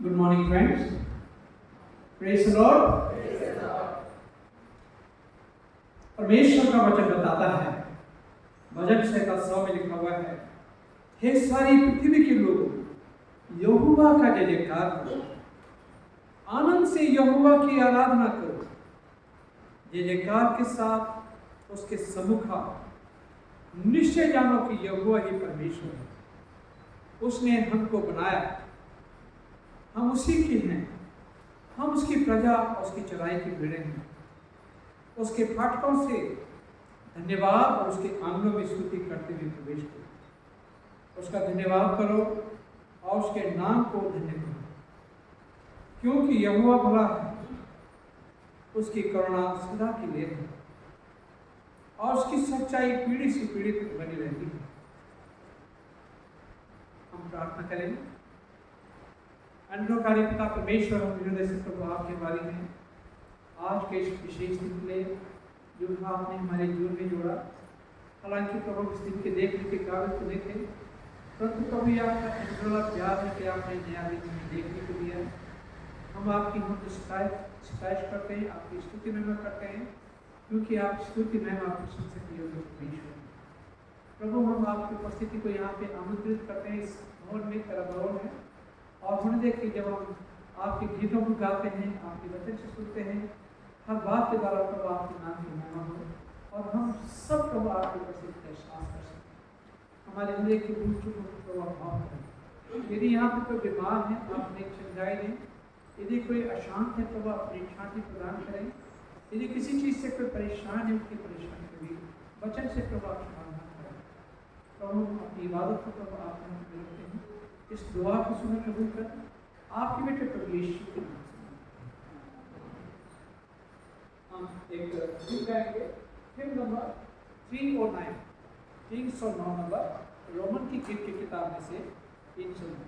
Good morning, friends. Praise the Lord. परमेश्वर का वचन बताता है, भजन संहिता 100 में लिखा हुआ है, हे सारी पृथ्वी के लोग यहोवा का जय जयकार करो, आनंद से यहोवा की आराधना करो, जय जयकार के साथ उसके सम्मुख आओ। निश्चय जानो कि यहोवा ही परमेश्वर है, उसने हमको बनाया, हम उसी की हैं, हम उसकी प्रजा और उसकी चराई की भेड़ें हैं। उसके फाटकों से धन्यवाद और उसके आंगनों में स्तुति करते हुए प्रवेश करो। उसका धन्यवाद करो और उसके नाम को धन्य करो, क्योंकि यहोवा भला है, उसकी करुणा सदा के लिए है और उसकी सच्चाई पीढ़ी से पीढ़ी तक बनी रहती है। हम प्रार्थना करें। अनुग्रहकारी पिता परमेश्वर, हम हृदय से प्रभु आपके बारे में आज के इस विशेष दिन के लिए जो आपने हमारे जीवन में जोड़ा, हालांकि प्रभु इस दिन के देखने के कागज तो देखे, परंतु कभी आपका अनुग्रह प्यार है कि आपने नया दिन हमें देखने को दिया। हम आपकी शिकायत करते हैं, आपकी स्तुति महिमा करते हैं, क्योंकि आप स्तुति महिमा प्रशंसा के योग्य परमेश्वर हैं। प्रभु, हम आपकी उपस्थिति को यहाँ पे आमंत्रित करते हैं। इस भवन में तेरा भवन है और होने देखिए जब हम आपके गीतों को गाते हैं, आपके वचन से सुनते हैं, हर बात के द्वारा प्रभु आपके नाम की महिमा हो और हम सब प्रभु आपके उपस्थिति का एहसास कर सकते। हमारे हृदय की भूल चूकों को प्रभु भाव करें। यदि यहाँ पर कोई बीमार है, आप एक समझाई दें। यदि कोई अशांत है, प्रभु अपनी शांति प्रदान करें। यदि किसी चीज़ से कोई परेशान है, उसकी परेशानी को भी वचन से प्रभु आप समाधान करें। प्रभु, अपनी इबादत को प्रभु आप रखते हैं। इस दुआ को सुनने कबूल कर आपके बेटे प्रभु यीशु के नाम से हम एक गीत गाएंगे। हिम्न नंबर 309, 309 नंबर, रोमन की गीत की किताब में से 309।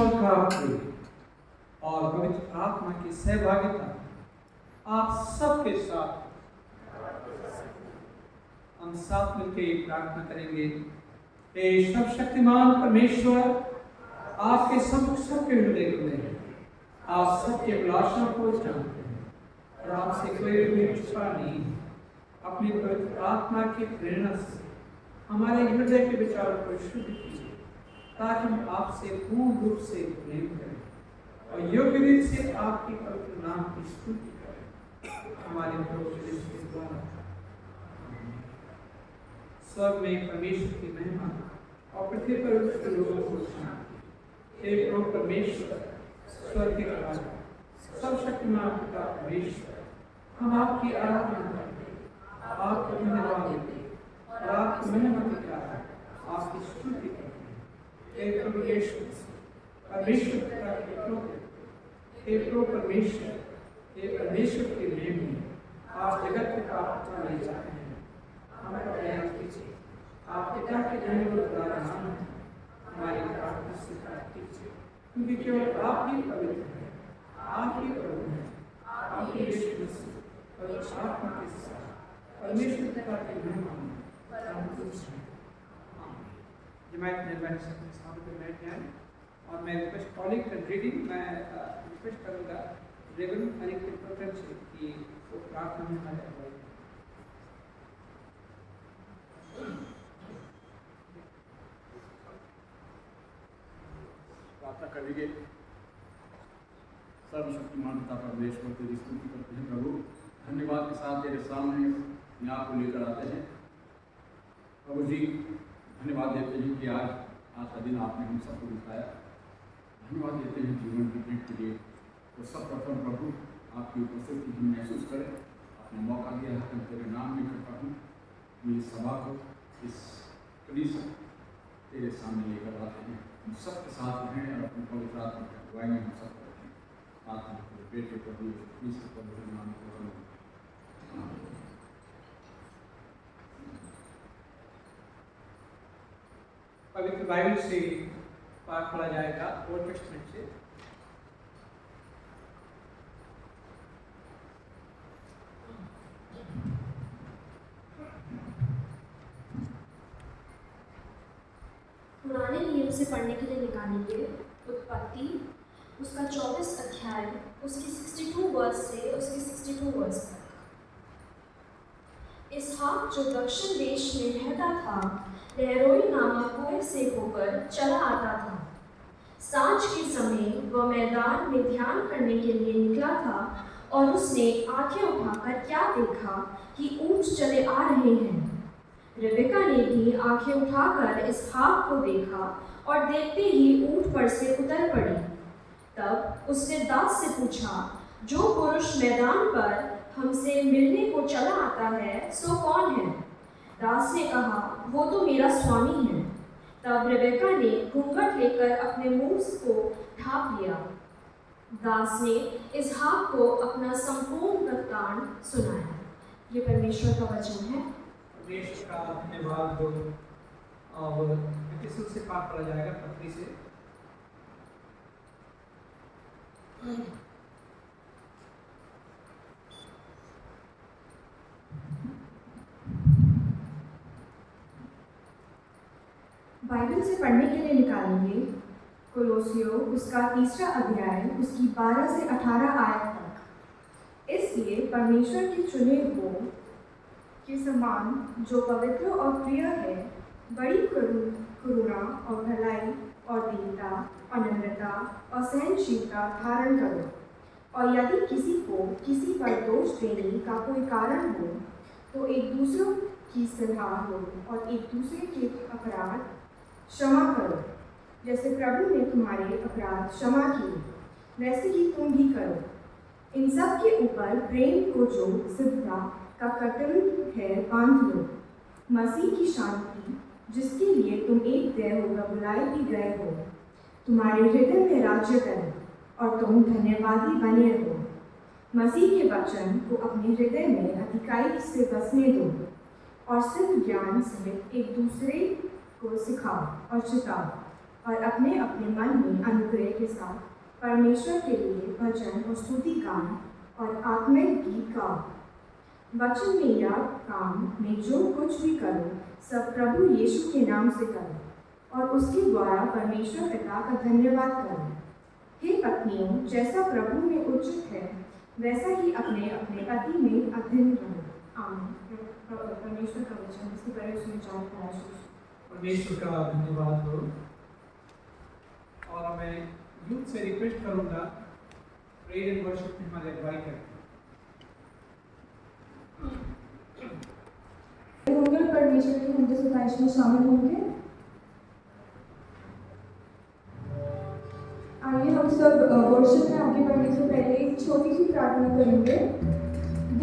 ईश्वर का प्रेम और पवित्र आत्मा की सहभागिता आप सबके साथ। हम साथ मिलकर प्रार्थना करेंगे। हे सर्वशक्तिमान परमेश्वर, आपके सबके हृदय में आप सबके अभिलाषा को जानते हैं और आपसे कोई भी छिपा नहीं। अपनी पवित्र आत्मा की प्रेरणा से हमारे हृदय के विचारों को शुद्ध कीजिए, ताकि हम आपसे पूर्ण रूप से प्रेम करें और योग्य रीति से आपकी पवित्र नाम की स्तुति करें। हमारे प्रभु यीशु के द्वारा स्वर्ग में परमेश्वर की महिमा और पृथ्वी पर उसके लोगों को शांति। हे प्रभु परमेश्वर, स्वर्ग के राजा, सर्वशक्तिमान पिता परमेश्वर, हम आपकी आराधना करते, आपको धन्यवाद देते और आपकी महिमा दिखाते, आपकी स्तुति करते हैं। हे प्रभु यीशु परमेश्वर पिता के पुत्र, हे प्रभु परमेश्वर, हे परमेश्वर के मेमने, आप जगत के पाप ले जाते हैं। हमारा प्रयास कीजिए, आप पिता के धन्यवाद द्वारा नाम है, हमारी प्रार्थना स्वीकार कीजिए, क्योंकि केवल आप ही पवित्र हैं, आप ही प्रभु हैं, आप ही यीशु मसीह और आत्मा के साथ परमेश्वर पिता के महिमा में संतुष्ट हैं। जमात में बैठ सकते हैं, सामने पे बैठ जाएं और मैं रिक्वेस्ट कॉलिंग एंड रीडिंग मैं रिक्वेस्ट करूँगा रेवन हरि के प्रोफेट से कि वो प्रार्थना में हमारे अगुवाई करें। प्रार्थना करेंगे। सर्वशक्तिमान पिता परमेश्वर तेरी स्तुति करते हैं प्रभु, धन्यवाद के साथ तेरे सामने न्याय को लेकर आते हैं प्रभु जी। धन्यवाद देते हैं कि आज का दिन आपने हम सबको दिखाया। धन्यवाद देते हैं जीवन की भेंट के लिए। तो सर्वप्रथम प्रभु आपकी उपस्थिति हम महसूस करें। आपने मौका दिया है, मैं तेरे नाम में करता हूँ। मेरी सभा को इस कलीसिया तेरे सामने लेकर आते हैं। हम सबके साथ रहें और अपनी पवित्र आत्मा की अगुवाई में हम सब करते हैं। आत्मा के बेटे प्रभु यीशु के पवित्र नाम को पवित्र बाइबल से पाठ पढ़ा जाएगा ओल्ड टेस्टमेंट से। पुराने नियम से पढ़ने के लिए निकालेंगे उत्पत्ति उसका 24 अध्याय उसकी 62 वर्स से उसकी 62 वर्स तक। इसहाक जो दक्षिण देश में रहता था, लहरोई नामक कुएं से होकर चला आता था। सांझ के समय वह मैदान में ध्यान करने के लिए निकला था और उसने आंखें उठाकर क्या देखा कि ऊंट चले आ रहे हैं। रिबेका ने भी आंखें उठाकर इसहाक को देखा और देखते ही ऊंट पर से उतर पड़ी। तब उसने दास से पूछा, जो पुरुष मैदान पर हमसे मिलने को चला आता है सो कौन है? दास ने कहा, वो तो मेरा स्वामी है। तब रिबेका ने घूंघट लेकर अपने मुंह को ढांप लिया। दास ने इसहाक को अपना संपूर्ण वृत्तांत सुनाया। ये परमेश्वर का वचन है। परमेश्वर का धन्यवाद हो। और किसी से पाठ पढ़ा जाएगा पत्री से। बाइबल से पढ़ने के लिए निकालेंगे कोलोसियों उसका 3 अध्याय उसकी 12 से 18 आयत तक। इसलिए परमेश्वर के चुने हुओं के समान जो पवित्र और प्रिय है, बड़ी करुणा और भलाई और दीनता और नम्रता और सहनशीलता धारण करो। और यदि किसी को किसी पर दोष देने का कोई कारण हो, तो एक दूसरों की सलाह हो और एक दूसरे के अपराध क्षमा करो। जैसे प्रभु ने तुम्हारे अपराध क्षमा किए, वैसे ही तुम भी करो। इन सब के ऊपर प्रेम को जो सिद्धता का कर्तव्य है बांध लो। मसीह की शांति, जिसके लिए तुम एक देह होकर बुलाए भी गए हो, तुम्हारे हृदय में राज्य करे और तुम धन्यवादी बने रहो। मसीह के वचन को अपने हृदय में अधिकाई से बसने दो और सिद्ध ज्ञान सहित एक दूसरे को सिखाओ और चिताओ। और अपने अपने मन में अनुग्रह के साथ परमेश्वर के लिए भजन और स्तुति गान और आत्मिक गीत गाओ। वचन में या काम में जो कुछ भी करो सब प्रभु यीशु के नाम से करो और उसके द्वारा परमेश्वर पिता का धन्यवाद करो। हे पत्नियों, जैसा प्रभु में उचित है वैसा ही अपने अपने पति में अधीन रहो। आमीन। परमेश्वर का वचन इसके पहले उसमें चार प्रयास। परमेश्वर का धन्यवाद हो। और मैं यूथ से रिक्वेस्ट करूंगा प्रेयर एंड वर्शिप में हमारे अगुवाई करते होंगे परमेश्वर की मुझे सिफारिश में शामिल होंगे। आइए हम सब वर्शिप में आगे बढ़ने से पहले एक छोटी सी प्रार्थना करेंगे।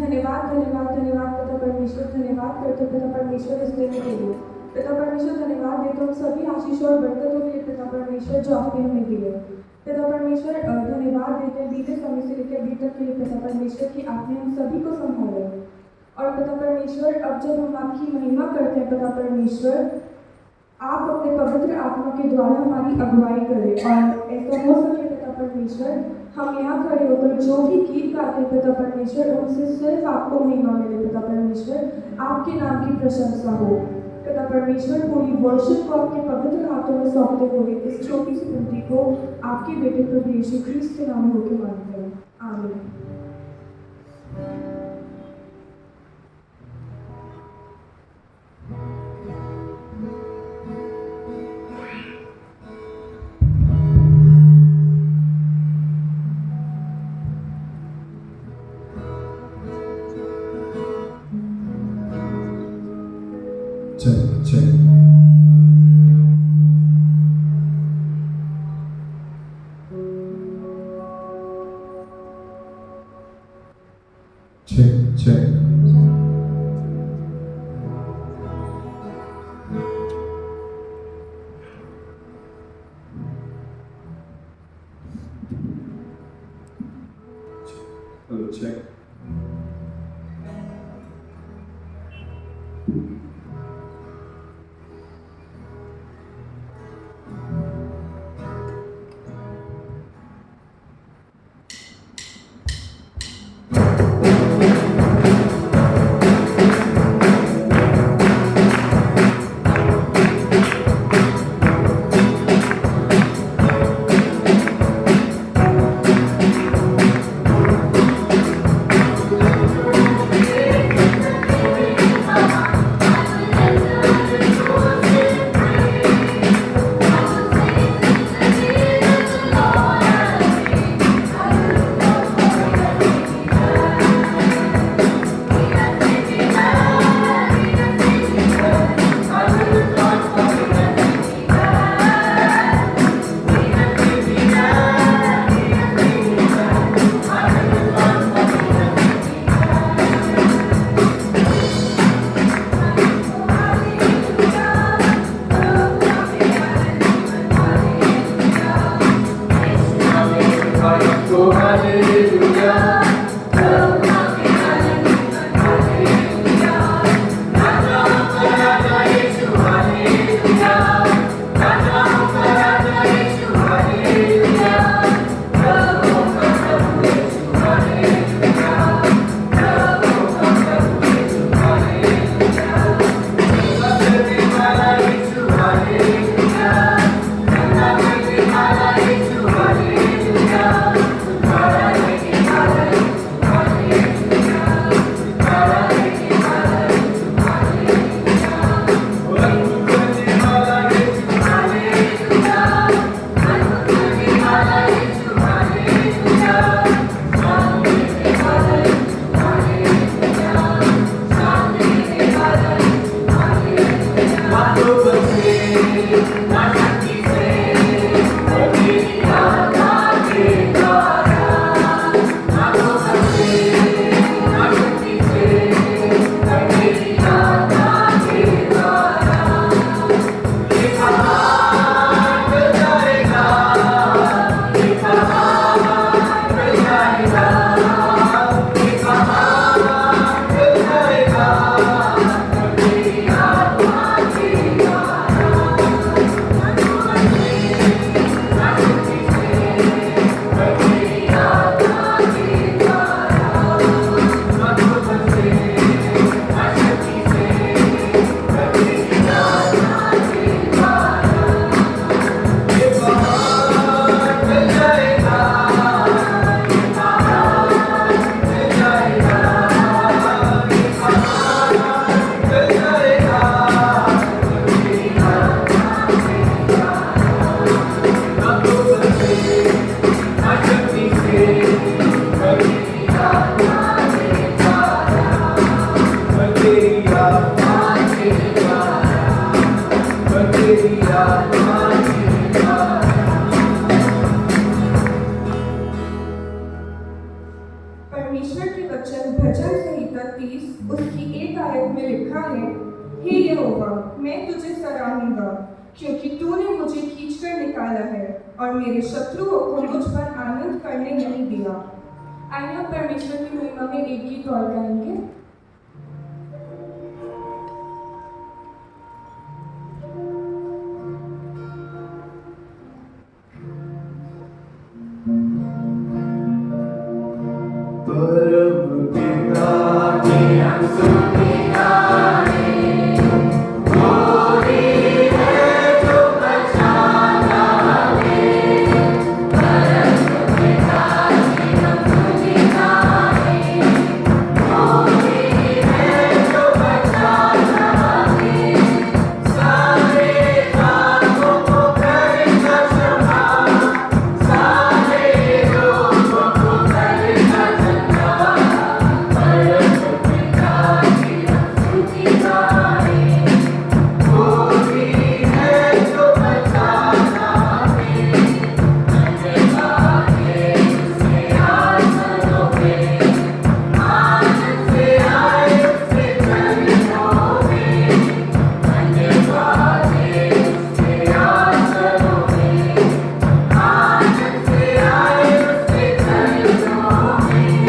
धन्यवाद धन्यवाद धन्यवाद पिता परमेश्वर, धन्यवाद करते पिता परमेश्वर इस दिन के लिए। पिता परमेश्वर धन्यवाद देते हम सभी आशीष और बरकतों के लिए पिता परमेश्वर जो आपने हमें दिए। पिता परमेश्वर धन्यवाद देते हैं बीते समय से लेकर अभी तक के लिए पिता परमेश्वर कि आपने हम सभी को संभाला। और पिता परमेश्वर अब जब हम आपकी महिमा करते हैं पिता परमेश्वर, आप अपने पवित्र आत्मा के द्वारा हमारी अगुवाई करें और ऐसा हो सके पिता परमेश्वर हम यहाँ खड़े होकर जो भी गीत गाते हैं पिता परमेश्वर उनसे सिर्फ आपको महिमा मिले पिता परमेश्वर, आपके नाम की प्रशंसा हो। पिता परमेश्वर पूरी वर्शिप को आपके पवित्र हाथों में सौंपते हुए इस छोटी सी विनती को आपके बेटे प्रभु यीशु ख्रीस्त के नाम में होकर मांगते हैं। आमीन। परमेश्वर के वचन भजन संहिता 30 उसकी 1 आयत में लिखा है, हे यहोवा, मैं तुझे सराहूंगा क्योंकि तूने मुझे खींचकर निकाला है और मेरे शत्रुओं को मुझ पर आनंद करने नहीं दिया। आइए हम परमेश्वर की महिमा में एक गीत और गाएंगे। परम पिता की हम स्तुति गाएं, कोई है जो बचाना हमें। परम पिता की हम स्तुति गाएं, कोई है जो बचाना हमें। सारे पापों को करेगा क्षमा, सारे रोगों को करेगा चंगा। परम पिता की हम स्तुति गाएं, कोई है जो बचाना हमें। धन्यवाद है उसके आसनों पे, आनंद से आए उसके चरणों में। धन्यवाद है उसके आसनों में, आनंद से आए उसके चरणों में।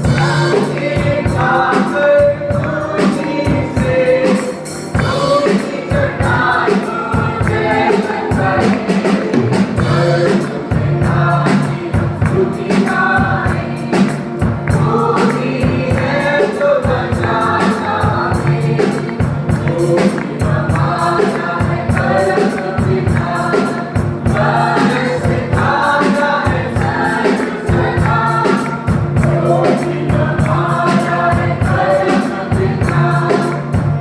सबके खाकर खुशी से उसकी चट्टान मुझे बनाए। परम पिता की हम स्तुति गाएं, कोई है जो बचाना हमें। कोई हमारा है परम पिता, वह सिखाता है सर्व सदा। कोई हमारा है परम पिता,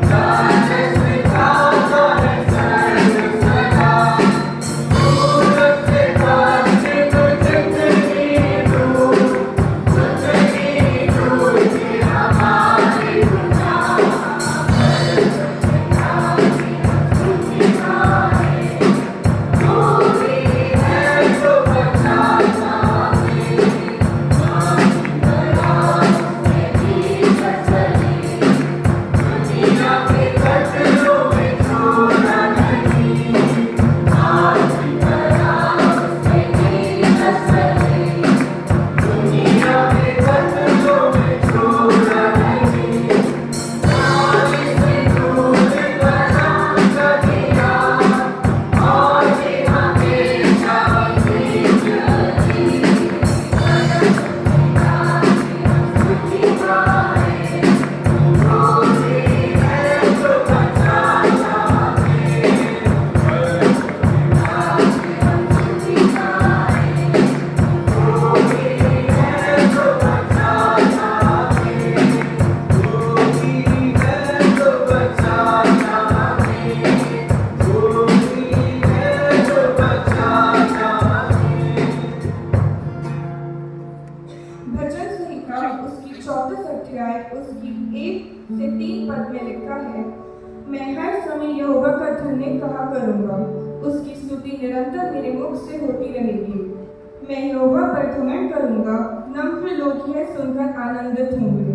वह सिखाता है सर्व सदा। दूर से पश्चिम जितनी दूर, उतनी दूर की हमारी दुआ। परम पिता की हम स्तुति गाएं, कोई है जो बचाना हमें। मानी दया उसने दी कसरी, दुनिया के कचरों में छोड़ा नहीं। मानी दया उसने दी कसरी, दुनिया के कचरों में छोड़ा नहीं। नारी से दूध बनाकर दिया, और ये हमेशा जीवित रही। परम पिता की हम स्तुति गाएं, कोई है जो बचाना हमें। परम पिता की हम स्तुति गाएं, कोई है जो बचाना हमें। कोई है जो बचाना हमें, कोई है जो बचाना हमें। भजन संहिता उसकी 34 अध्याय उसकी 1 से 3 पद में लिखा है, मैं हर समय यहोवा का धन्य कहा करूंगा, उसकी स्तुति निरंतर मेरे मुख से होती रहेगी। मैं यहोवा पर घमंड करूंगा, नम्र लोग यह सुनकर आनंदित होंगे।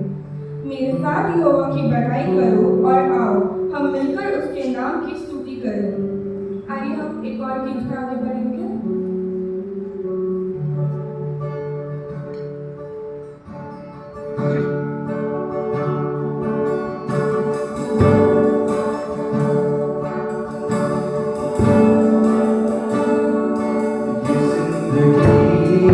मेरे साथ यहोवा की बढ़ाई करो और आओ हम मिलकर उसके नाम की स्तुति करें। आइए हम एक और गीत में आगे बढ़ेंगे। जिंदगी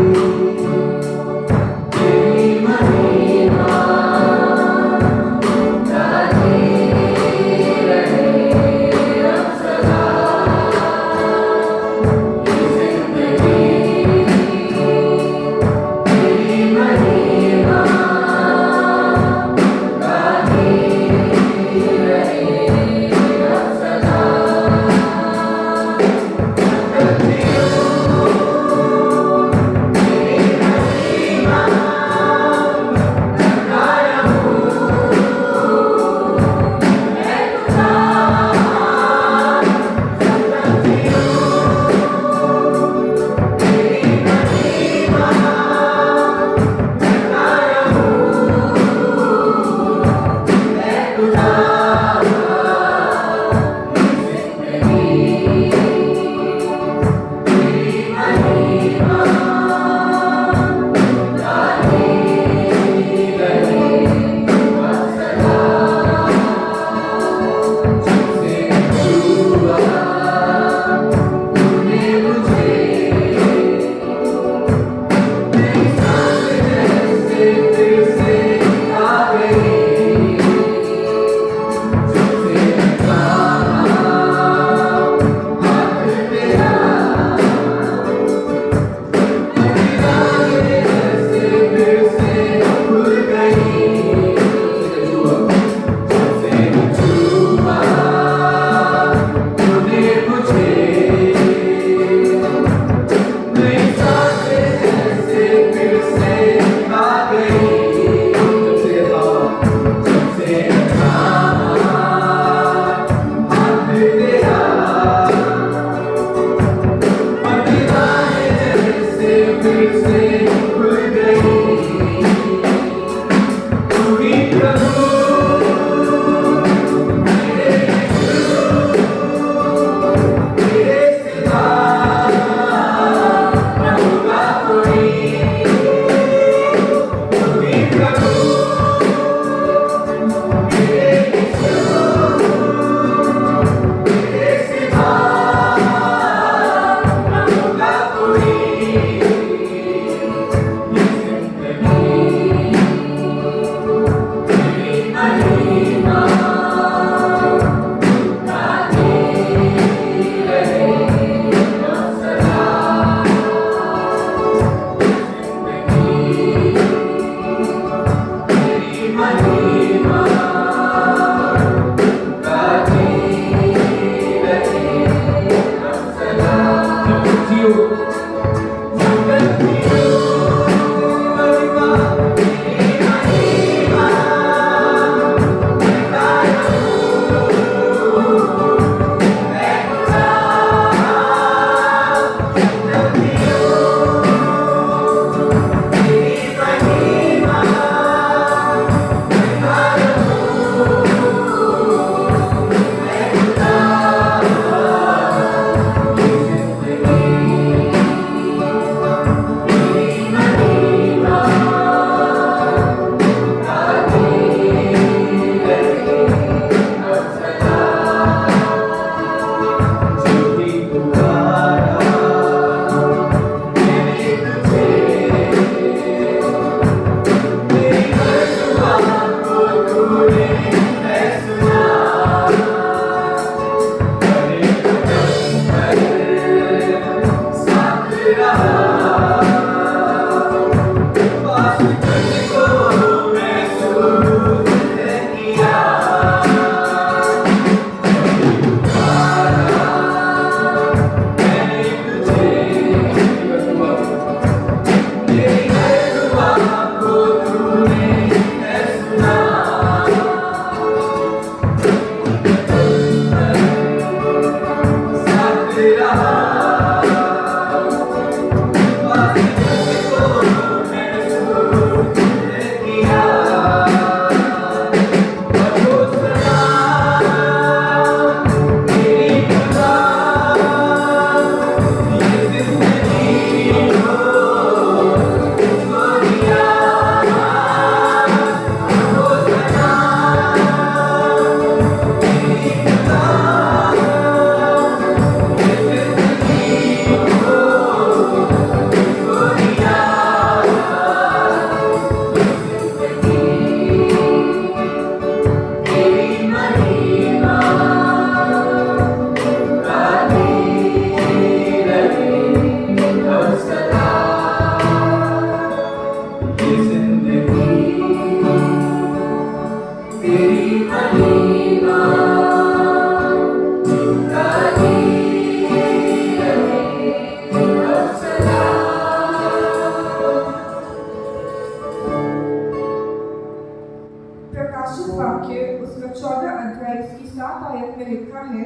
प्रकाशित वाक्य उसका 14 अध्याय इसकी 7 आयत में लिखा है,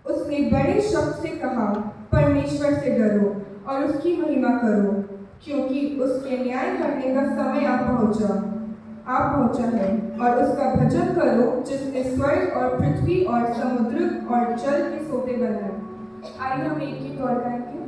उसने बड़े शब्द से कहा, परमेश्वर से डरो और उसकी महिमा करो, क्योंकि उसके न्याय करने का समय आप पहुंचा है, और उसका भजन करो जिसने स्वर्ग और पृथ्वी और समुद्र और जल के सोते बनाए। आइए हम एक गीत और गाएंगे।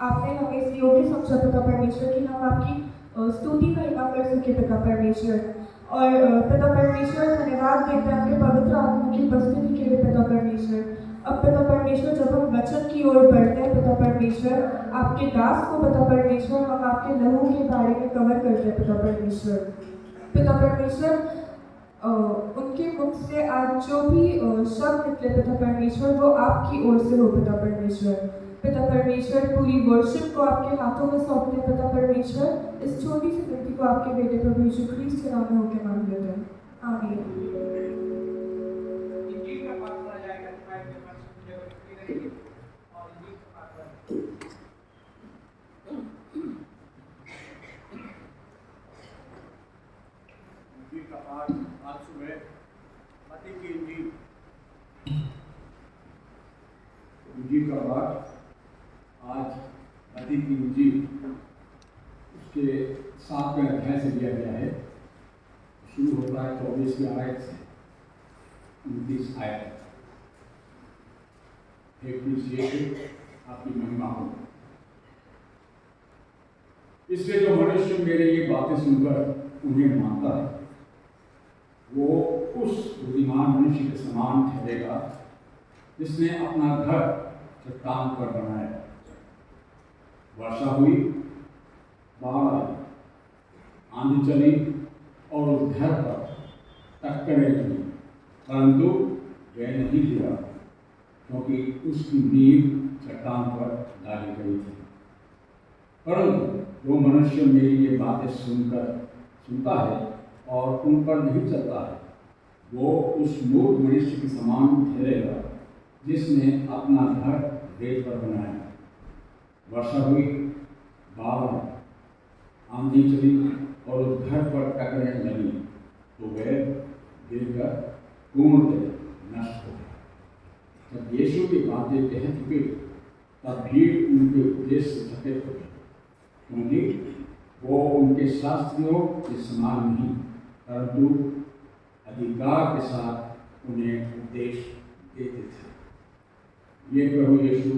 आपने हमें इस योग्य समझा पिता परमेश्वर कि हम आपकी स्तुति महिमा कर सके पिता परमेश्वर। और पिता परमेश्वर धन्यवाद देते हैं आपके पवित्र आत्मा की उपस्थिति के लिए पिता परमेश्वर। अब पिता परमेश्वर जब हम वचन की ओर बढ़ते हैं पिता परमेश्वर, आपके दास को पिता परमेश्वर हम आपके लहू के बारे में कवर करते हैं पिता परमेश्वर। पिता परमेश्वर उनके मुख से आज जो भी शब्द निकले पिता परमेश्वर वो आपकी ओर से हो पिता परमेश्वर। पिता परमेश्वर पूरी वर्शिप को आपके हाथों में सौंपते हैं पिता परमेश्वर। इस छोटी सी विनती को आपके बेटे प्रभु यीशु ख्रीस्त के नाम में होकर मांग लेते हैं, आमीन। पाठ आज अधिक की इंजील उसके 7वें अध्याय से दिया गया है। शुरू होता है 24वीं आयत से 29 आयत तक। हे यीशु आपकी महिमा हो। इसलिए जो मनुष्य मेरे ये बातें सुनकर उन्हें मानता है वो उस बुद्धिमान मनुष्य के समान ठहरेगा जिसने अपना घर चट्टान पर बनाया। वर्षा हुई, बाढ़ आई, आंधी चली और उस घर पर टक्करें लगी, परंतु वह नहीं गिरा क्योंकि उसकी नींव चट्टान पर डाली गई थी। परंतु जो मनुष्य मेरी ये बातें सुनता है और उन पर नहीं चलता है वो उस मूर्ख मनुष्य के समान ठहरेगा जिसने अपना घर रेत पर बनाया। वर्षा हुई, बाढ़ आई, आंधी चली और उस घर पर टकरें लगी तो वह गिरकर पूर्णतः नष्ट हो गया। जब यीशु की बातें कह चुके तब भीड़ उनके उपदेश से चकित हो गई, क्योंकि वो उनके शास्त्रियों के समान नहीं परंतु अधिकार के साथ उन्हें उपदेश देते थे। ये प्रभु यीशु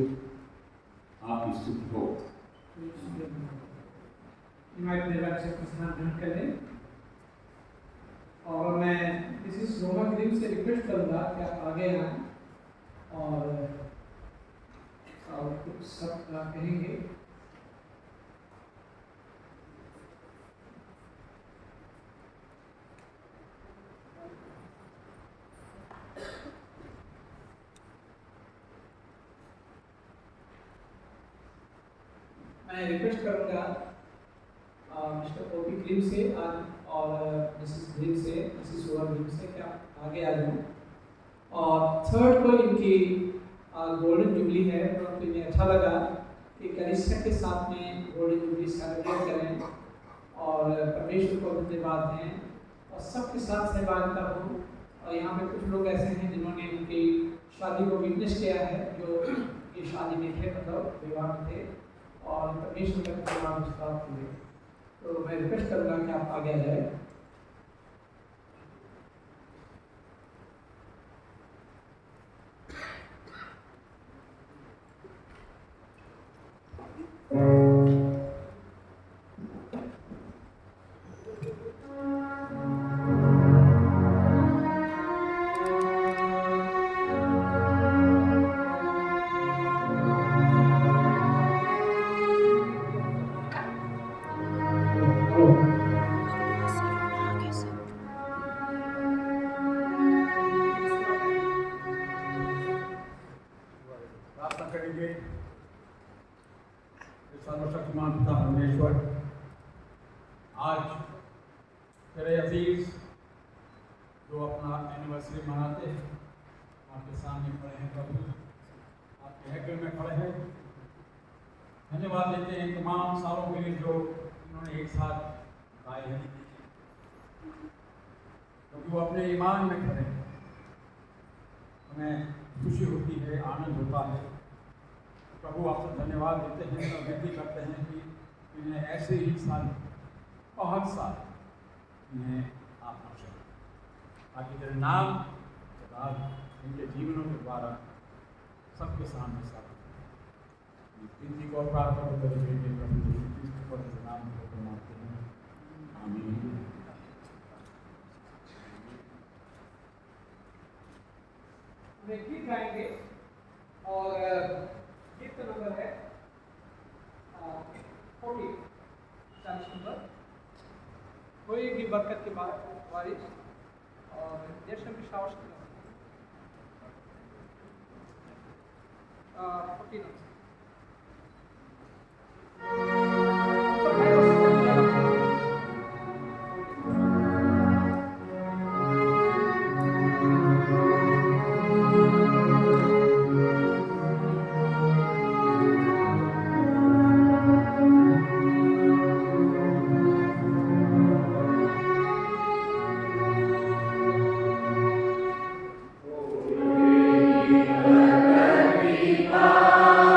आपकी स्तुति हो। से स्नान ग्रहण करें और मैं इस रोमन ग्रीन से रिक्वेस्ट करूंगा कि आप आगे आएं और कुछ सब कहेंगे। मैं रिक्वेस्ट करूंगा मिस्टर ओपी ग्रीन से और मिसेस ग्रीन से, मिसेस ओवर ग्रीन से क्या आगे आ जाऊँ। और थर्ड को इनकी गोल्डन जुबली है, तो मुझे अच्छा लगा कि कलिसिया के साथ में गोल्डन जुबली सेलिब्रेट करें और परमेश्वर को धन्यवाद दें और सबके साथ सहभागिता हो। और यहाँ पे कुछ लोग ऐसे हैं जिन्होंने उनकी शादी को विटनेस किया है, जो ये शादी में थे, मतलब विवाह में थे और परमेश्वर का धन्यवाद प्राप्त हुए। तो मैं रिक्वेस्ट करूँगा कि आप आगे आ जाए। सर्वशक्तिमान पिता परमेश्वर, आज तेरे अजीज जो अपना एनिवर्सरी मनाते हैं आपके सामने खड़े हैं प्रभु, आपके हैकल में खड़े हैं। धन्यवाद देते हैं तमाम सालों के लिए जो इन्होंने एक साथ गाए हैं, क्योंकि वो अपने ईमान में खड़े हैं। हमें खुशी होती है, आनंद होता है। प्रभु आपसे धन्यवाद देते हैं और विनती करते हैं कि इन्हें ऐसे ही साल, बहुत साल इन्हें आप बख्शें, ताकि तेरे नाम के बाद इनके जीवनों के द्वारा सबके सामने साबित विनती को प्रार्थना करते हुए प्रभु यीशु क्रिस्त के नाम को मांगते हैं, आमीन। हम एक गीत गाएंगे और गीत का नंबर है 40 नंबर। कोई भी बरकत के बाद बारिश और देश में शावर 40 नंबर। Viva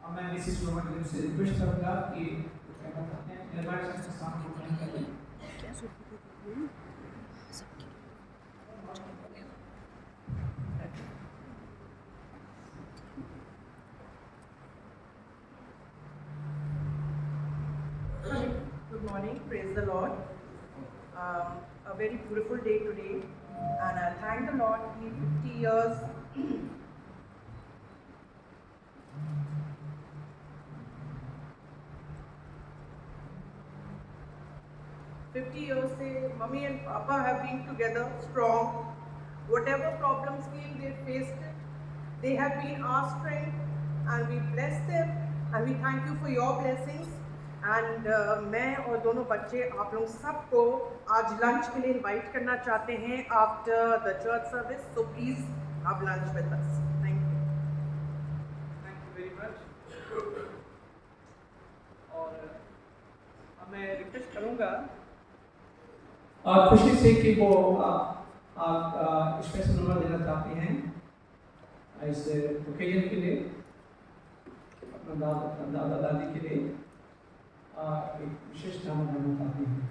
अब मैं मिसेस वर्मा से रिक्वेस्ट करूँगा कि क्या बताते हैं निर्माण संस्थान को ग्रहण करें। Good morning, praise the Lord. A very beautiful day today, and I thank the Lord. He 50 years. 50 years से mummy and papa have been together strong. Whatever problems came, they faced it. They have been our strength, and we bless them, and we thank you for your blessings. And मैं और दोनों बच्चे आप लोग सबको आज lunch के लिए इनवाइट करना चाहते हैं after the church service. So please have lunch with us. Thank you. Thank you very much. और अब मैं रिक्वेस्ट करूँगा खुशी से कि वो आप स्पेशल नंबर देना चाहते हैं इस ओकेजन के लिए, अपना दादा दादी के लिए एक विशेष नाम देना चाहते हैं।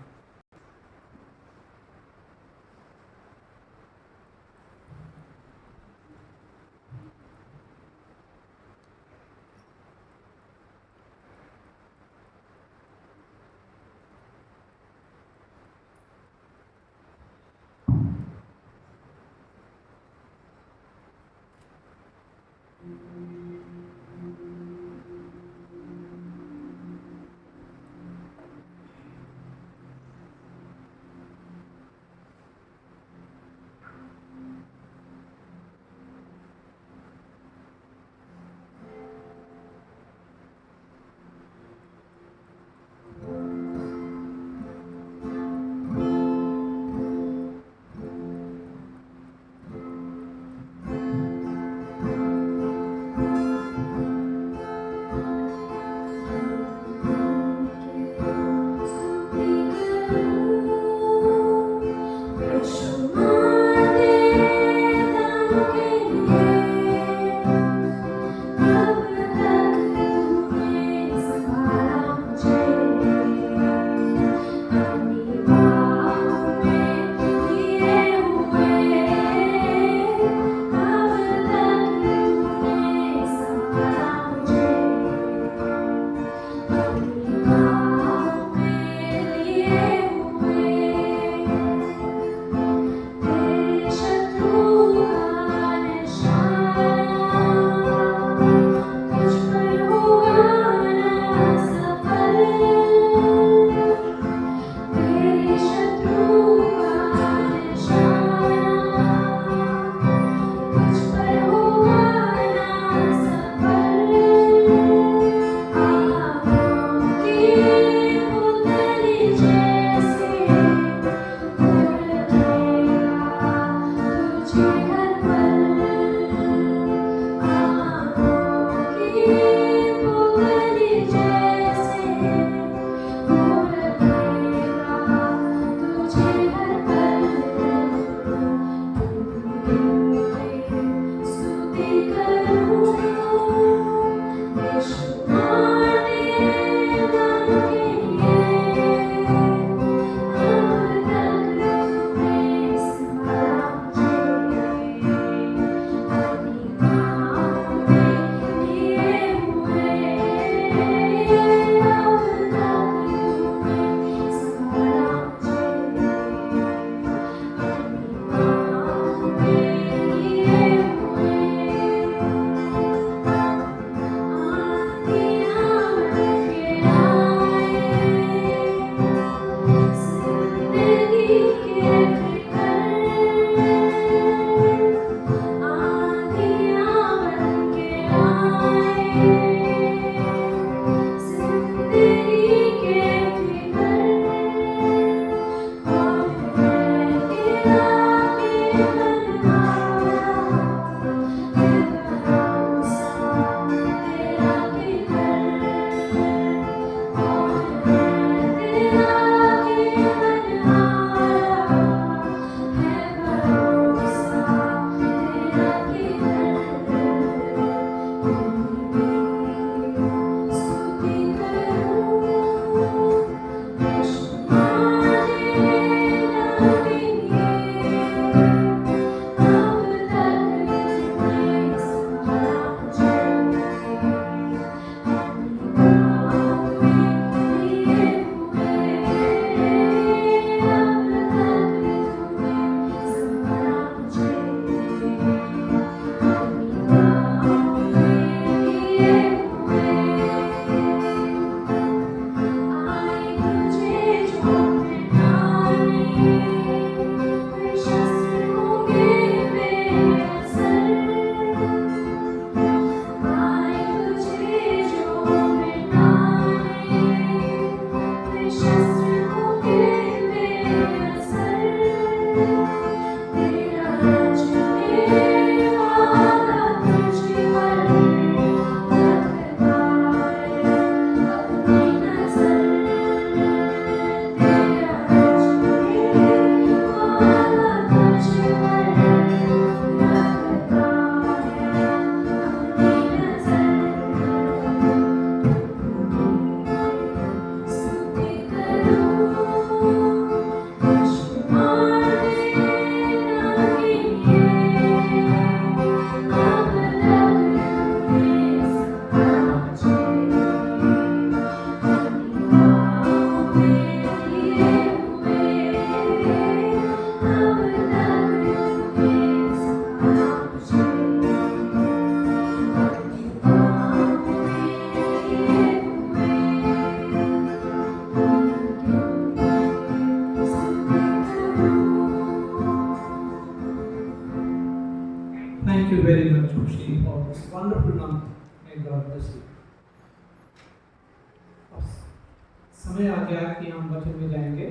समय आ गया कि हम वचन में जाएंगे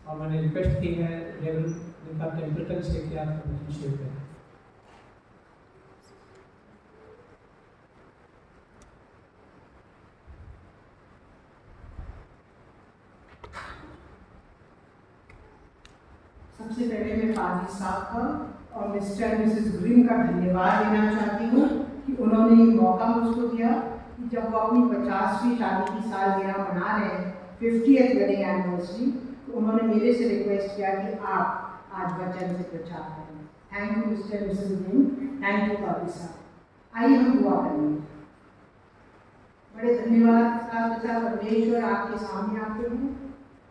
और मैंने रिक्वेस्ट की है लेवल जिनका टेम्परेचर से कि आप वचन शेयर करें। सबसे पहले मैं पाजी साहब का और मिस्टर एंड मिसेस ग्रीन का धन्यवाद देना चाहती हूँ कि उन्होंने ये मौका मुझको दिया कि जब वो अपनी 50वीं शादी की सालगिरह मना रहे हैं, 50th वेडिंग एनिवर्सरी, तो उन्होंने मेरे से रिक्वेस्ट किया कि आप आज वचन से प्रचार करें। Thank you mister and Mrs green, thank you पाजी साहब। आइए हम दुआ करेंगे। बड़े धन्यवाद पिता परमेश्वर, आपके सामने आते हैं।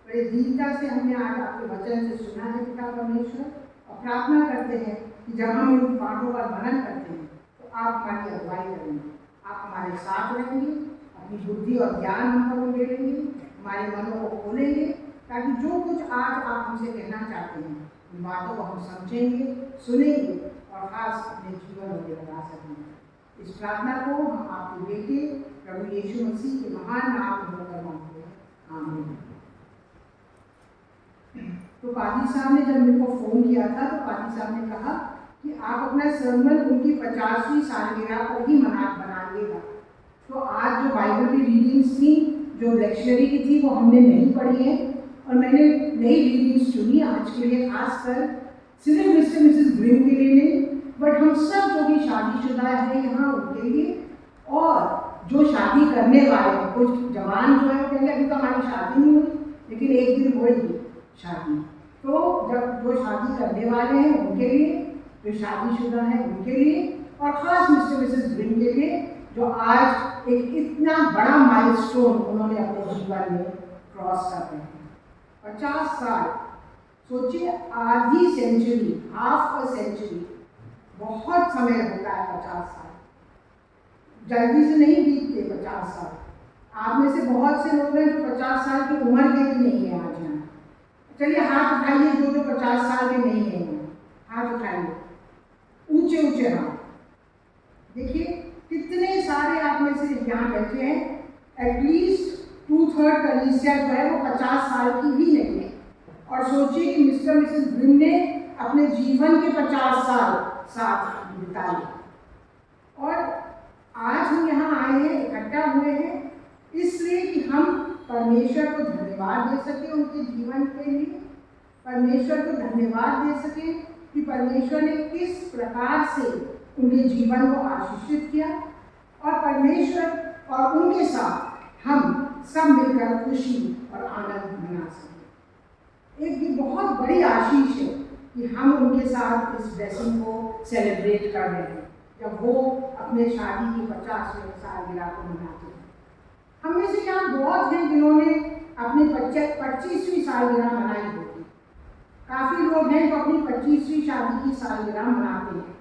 बड़े दीनता से हमने आज आपके वचन से सुना है पिता परमेश्वर, और प्रार्थना करते हैं कि जब हम इन पाठों का मनन करते हैं तो आप हमारी अगुवाई करेंगे, आप हमारे साथ रहेंगे, अपनी बुद्धि और ज्ञान हम पर उड़ेलेंगे, हमारे मनों को खोलेंगे, ताकि जो कुछ आज आप हमसे कहना चाहते हैं उन बातों को हम समझेंगे, सुनेंगे और खास अपने जीवन में लगा सकेंगे। इस प्रार्थना को हम आपके बेटे प्रभु यीशु मसीह के महान नाम में होकर मांगते हैं, आमीन। तो पादी साहब ने जब मेरे को फ़ोन किया था तो पादी साहब ने कहा कि आप अपना सरमन उनकी 50वीं सालगिरह पर ही बनाइएगा। तो आज जो बाइबल की रीडिंग्स थी, जो लेक्चररी की थी, वो हमने नहीं पढ़ी है और मैंने नई रीडिंग्स चुनी आज के लिए, खासकर सिर्फ मिस्टर मिसेस ग्रीन के लिए नहीं, बट हम सब जो भी शादीशुदा है यहाँ उनके लिए, और जो शादी करने वाले हैं, कुछ जवान जो है कहेंगे अभी तो हमारी शादी नहीं हुई, लेकिन एक दिन होगी शादी। तो जब जो शादी करने वाले हैं उनके लिए, जो शादीशुदा है उनके लिए, और ख़ास मिस्टर मिसेस ग्रीन के लिए जो आज एक इतना बड़ा माइलस्टोन उन्होंने अपने जीवन में क्रॉस कर रहे हैं। 50 साल, सोचिए, आधी सेंचुरी, हाफ अ सेंचुरी, बहुत समय होता है 50 साल, जल्दी से नहीं बीतते 50 साल। आप में से बहुत से लोग हैं जो 50 साल की उम्र के भी नहीं है आज यहाँ। चलिए हाथ उठाइए जो 50 साल के नहीं है यहाँ, हाथ उठाइए, ऊंचे ऊंचे हाथ। देखिए कितने सारे आप में से यहाँ बैठे हैं, एटलीस्ट 2/3 कलीसिया जो है वो 50 साल की भी नहीं है। और सोचिए कि मिस्टर मिसेस ग्रीन ने अपने जीवन के 50 साल साथ बिताए, और आज हम यहाँ आए हैं, इकट्ठा हुए हैं इसलिए कि हम परमेश्वर को धन्यवाद दे सकें उनके जीवन के लिए, परमेश्वर को धन्यवाद दे सकें कि परमेश्वर ने किस प्रकार से उनके जीवन को आशीषित किया, और परमेश्वर और उनके साथ हम सब मिलकर खुशी और आनंद मना सकें। एक ये बहुत बड़ी आशीष है कि हम उनके साथ इस ब्लेसिंग को सेलिब्रेट कर रहे हैं जब वो अपने शादी की 50वीं सालगिरह को मनाते हैं। हम में से यहाँ बहुत हैं जिन्होंने अपनी 25वीं सालगिरह मनाई होगी। काफ़ी लोग हैं जो अपनी 25वीं शादी की सालगिरह मनाते हैं,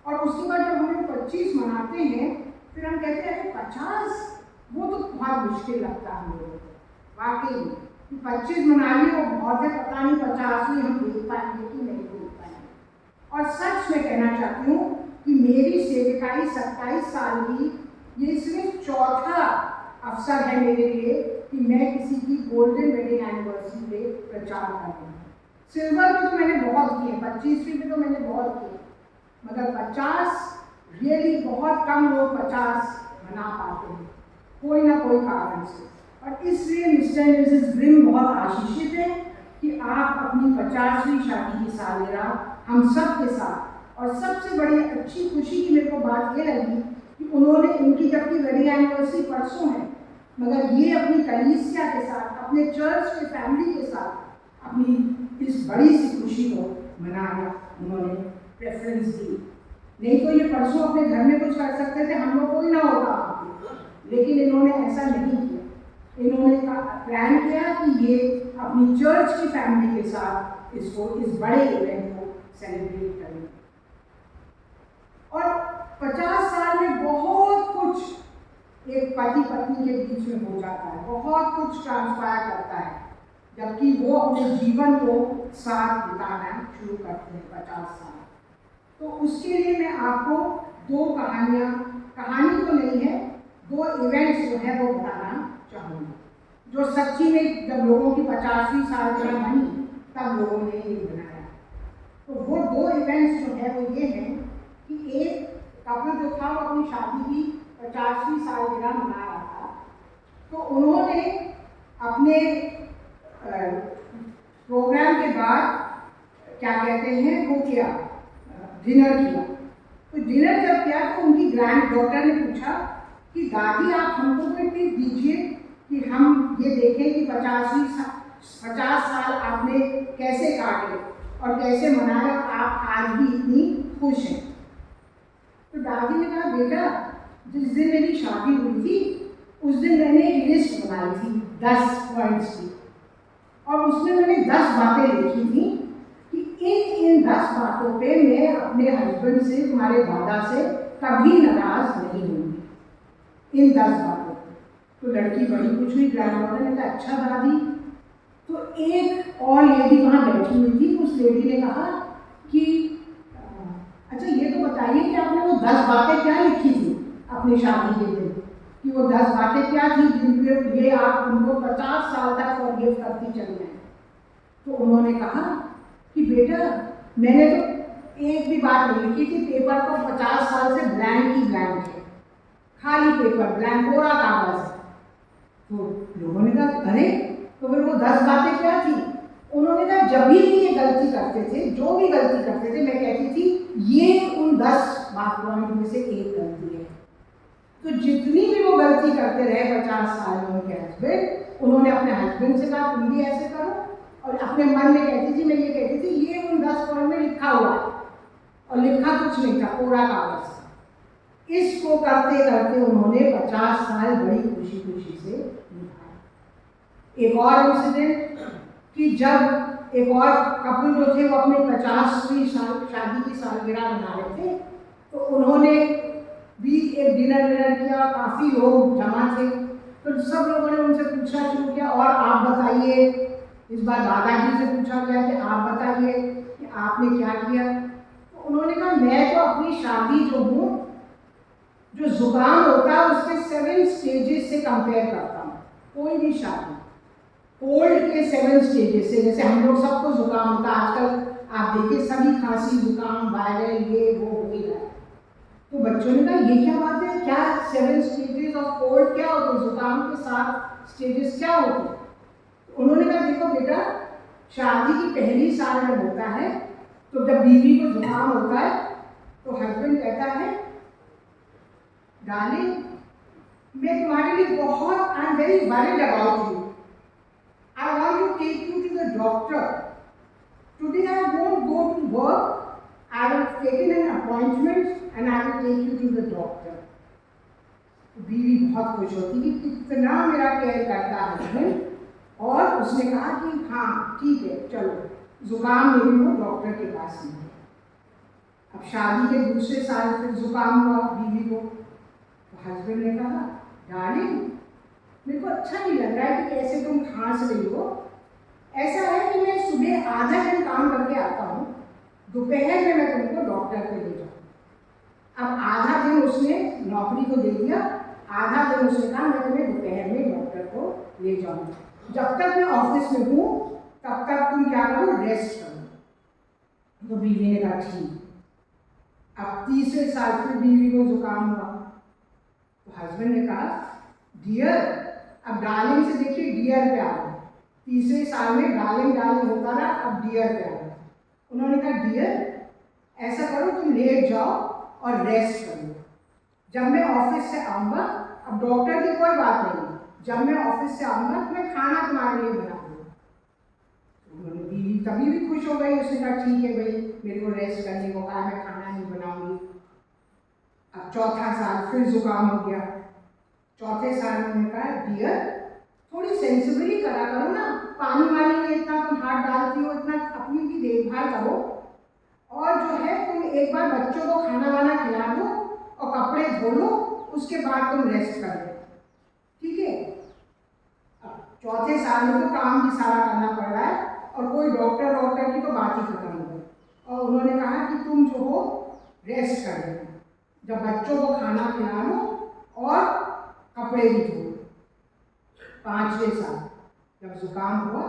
और उसके बाद जब हम 25 मनाते हैं फिर हम कहते हैं अरे 50, वो तो बहुत मुश्किल लगता है हम लोगों को। वाकई 25 मना लिए वो बहुत है, पता नहीं 50वीं हम देख पाएंगे कि नहीं देख पाएंगे। और सच में कहना चाहती हूँ कि मेरी सेविकाई 27 साल की ये सिर्फ चौथा अवसर है मेरे लिए कि मैं किसी की गोल्डन वेडिंग एनिवर्सरी पे प्रचार कर रही हूँ। सिल्वर पे तो मैंने बहुत किए, 25वीं पे तो मैंने बहुत किए, मगर 50 रियली बहुत कम लोग 50 मना पाते हैं कोई ना कोई कारण से। और इसलिए मिस्टर एंड मिसेस ग्रीन बहुत आशीषित है कि आप अपनी 50वीं शादी की सालगिरह हम सब के साथ, और सबसे बड़ी अच्छी खुशी की मेरे को बात ये लगी कि उन्होंने, उनकी जबकि वेडिंग एनिवर्सरी परसों है, मगर ये अपनी कलीसिया के साथ, अपने चर्च के फैमिली के साथ अपनी इस बड़ी सी खुशी को मनाना उन्होंने प्रेफरेंस दी। नहीं तो ये परसों अपने घर में कुछ कर सकते थे, हम लोग कोई ना होता, लेकिन इन्होंने ऐसा नहीं किया। इन्होंने प्लान किया कि ये अपनी चर्च की फैमिली के साथ इसको, इस बड़े इवेंट को सेलिब्रेट करें। और 50 साल में बहुत कुछ एक पति पत्नी के बीच में हो जाता है, बहुत कुछ ट्रांसफायर करता है, जबकि वो अपने जीवन को साथ बिताना शुरू करते हैं 50 साल। तो उसके लिए मैं आपको 2 कहानियाँ, कहानी तो नहीं है, 2 इवेंट्स जो है वो बताना चाहूँगी। जो सच्ची में जब लोगों की 50वीं सालगिरह बनी तब लोगों ने ये बनाया। तो वो 2 इवेंट्स जो है वो ये हैं कि एक कपल जो था वो अपनी शादी की 50वीं सालगिरह मना रहा था, तो उन्होंने अपने प्रोग्राम के बाद क्या कहते हैं वो किया, डिनर किया। तो डिनर जब किया तो उनकी ग्रैंड डॉटर ने पूछा कि दादी आप हमको कोई टिप दीजिए कि हम ये देखें कि 50 साल आपने कैसे काटे और कैसे मनाए और आप आज भी इतनी खुश हैं। तो दादी ने कहा बेटा जिस दिन मेरी शादी हुई थी उस दिन मैंने एक लिस्ट बनाई थी 10 पॉइंट्स की, और उसमें मैंने 10 बातें लिखी थी कि इन 10 बातों पे मैं अपने हस्बैंड से, तुम्हारे दादा से कभी नाराज नहीं होंगी, इन 10 बातों पे। तो लड़की बड़ी खुश हुई, ग्रैंडमदर ने कहा अच्छा दादी। तो एक और लेडी वहाँ बैठी हुई थी, उस लेडी ने कहा कि अच्छा ये तो बताइए कि आपने वो 10 बातें क्या लिखी थी अपनी शादी के दिन, कि वो 10 बातें क्या थी जिनके लिए आप उनको 50 साल तक फॉरगिव करती चली हैं। तो उन्होंने कहा कि बेटा मैंने तो एक भी बात नहीं लिखी थी, पेपर को 50 साल से ब्लैंक ही ब्लैंक है, खाली पेपर, ब्लैंक कोरा कागज है। तो लोगों ने कहा अरे तो फिर वो 10 बातें क्या थी? उन्होंने कहा जब भी ये गलती करते थे, जो भी गलती करते थे, मैं कहती थी ये उन 10 बातों में से एक गलती है। तो जितनी भी वो गलती करते रहे 50 साल में उनके हस्बैंड, उन्होंने अपने हस्बैंड से कहा तुम भी ऐसे करो, और अपने मन में कहती थी, मैं ये कहती थी ये उन 10 पॉइंट में लिखा हुआ है, और लिखा कुछ नहीं था, कोरा कागज। इसको करते करते उन्होंने 50 साल बड़ी खुशी खुशी से निभाए। एक और इंसिडेंट कि जब एक और कपल जो थे वो अपने 50वीं शादी की सालगिरह मना रहे थे, तो उन्होंने भी एक डिनर किया, काफ़ी लोग जमा थे। तो सब लोगों ने उनसे पूछना शुरू किया और आप बताइए, इस बार दादाजी से पूछा गया कि आप बताइए कि आपने क्या किया। तो उन्होंने कहा मैं तो अपनी शादी जो हूँ, जो जुकाम होता है उसके 7 स्टेजेस से कंपेयर करता हूँ। कोई भी शादी कोल्ड के 7 स्टेजेस से, जैसे हम लोग सबको जुकाम होता है आजकल, आप देखिए सभी खांसी जुकाम वायरल ये वो हो ही रहा है। तो बच्चों ने कहा ये क्या बात है, क्या 7 स्टेजेस ऑफ कोल्ड क्या होते हैं, जुकाम के 7 स्टेजेस क्या होते हैं? तो उन्होंने कहा देखो बेटा, शादी की पहली साल में होता है तो जब बीवी को जुकाम होता है तो हस्बैंड कहता है डार्लिंग मैं तुम्हारे लिए बहुत, I am very worried about you, I want to take you to the doctor, today I won't go to work, I have taken an appointment and I will take you to the doctor. बीवी बहुत खुश होती कि कितना मेरा care करता है, और उसने कहा कि हाँ ठीक है चलो, जुकाम में भी वो डॉक्टर के पास नहीं है। अब शादी के दूसरे साल फिर जुकाम हुआ बीवी को, तो हस्बैंड ने कहा डार्लिंग मेरे को अच्छा नहीं लग रहा है कि कैसे तुम खांस रही हो, ऐसा है कि मैं सुबह आधा दिन काम करके आता हूँ, दोपहर में मैं तुमको डॉक्टर को ले जाऊँ। अब आधा दिन उसने नौकरी को दे दिया, आधा दिन उसने कहा मैं तुम्हें दोपहर में डॉक्टर को ले जाऊँगा, जब तक मैं ऑफिस में हूँ तब तक तुम क्या करो, रेस्ट करो। तो बीवी ने कहा ठीक। अब तीसरे साल फिर बीवी को जुकाम हुआ, तो हस्बैंड ने कहा डियर, अब डार्लिंग से देखिए डियर पे आ गया, तीसरे साल में डार्लिंग डार्लिंग होता रहा, अब डियर पे आ गया। उन्होंने कहा डियर ऐसा करो तुम लेट जाओ और रेस्ट करो, जब मैं ऑफिस से आऊँगा, अब डॉक्टर की कोई बात नहीं, जब मैं ऑफिस से आऊँगा तो मैं खाना तुम्हारे लिए बना दूँगा। उन्होंने बीवी तभी भी खुश हो गई, उसने कहा ठीक है भाई, मेरे को रेस्ट करने को कहा, मैं खाना नहीं बनाऊँगी। अब चौथा साल फिर जुकाम हो गया, चौथे साल में उन्होंने कहा डियर थोड़ी सेंसिबली करा करो ना, पानी वानी में इतना तुम हाथ डालती हो, इतना अपनी भी देखभाल करो, और जो है तुम एक बार बच्चों को खाना वाना खिला दो और कपड़े धो लो, उसके बाद तुम रेस्ट कर लो, ठीक है। अब चौथे साल में तो काम भी सारा करना पड़ रहा है और कोई डॉक्टर की तो बात ही खत्म हो गई, और उन्होंने कहा कि तुम जो हो रेस्ट कर लेना, जब बच्चों को खाना खिला लो और कपड़े भी धो लो। 5वें साल जब जुकाम हुआ,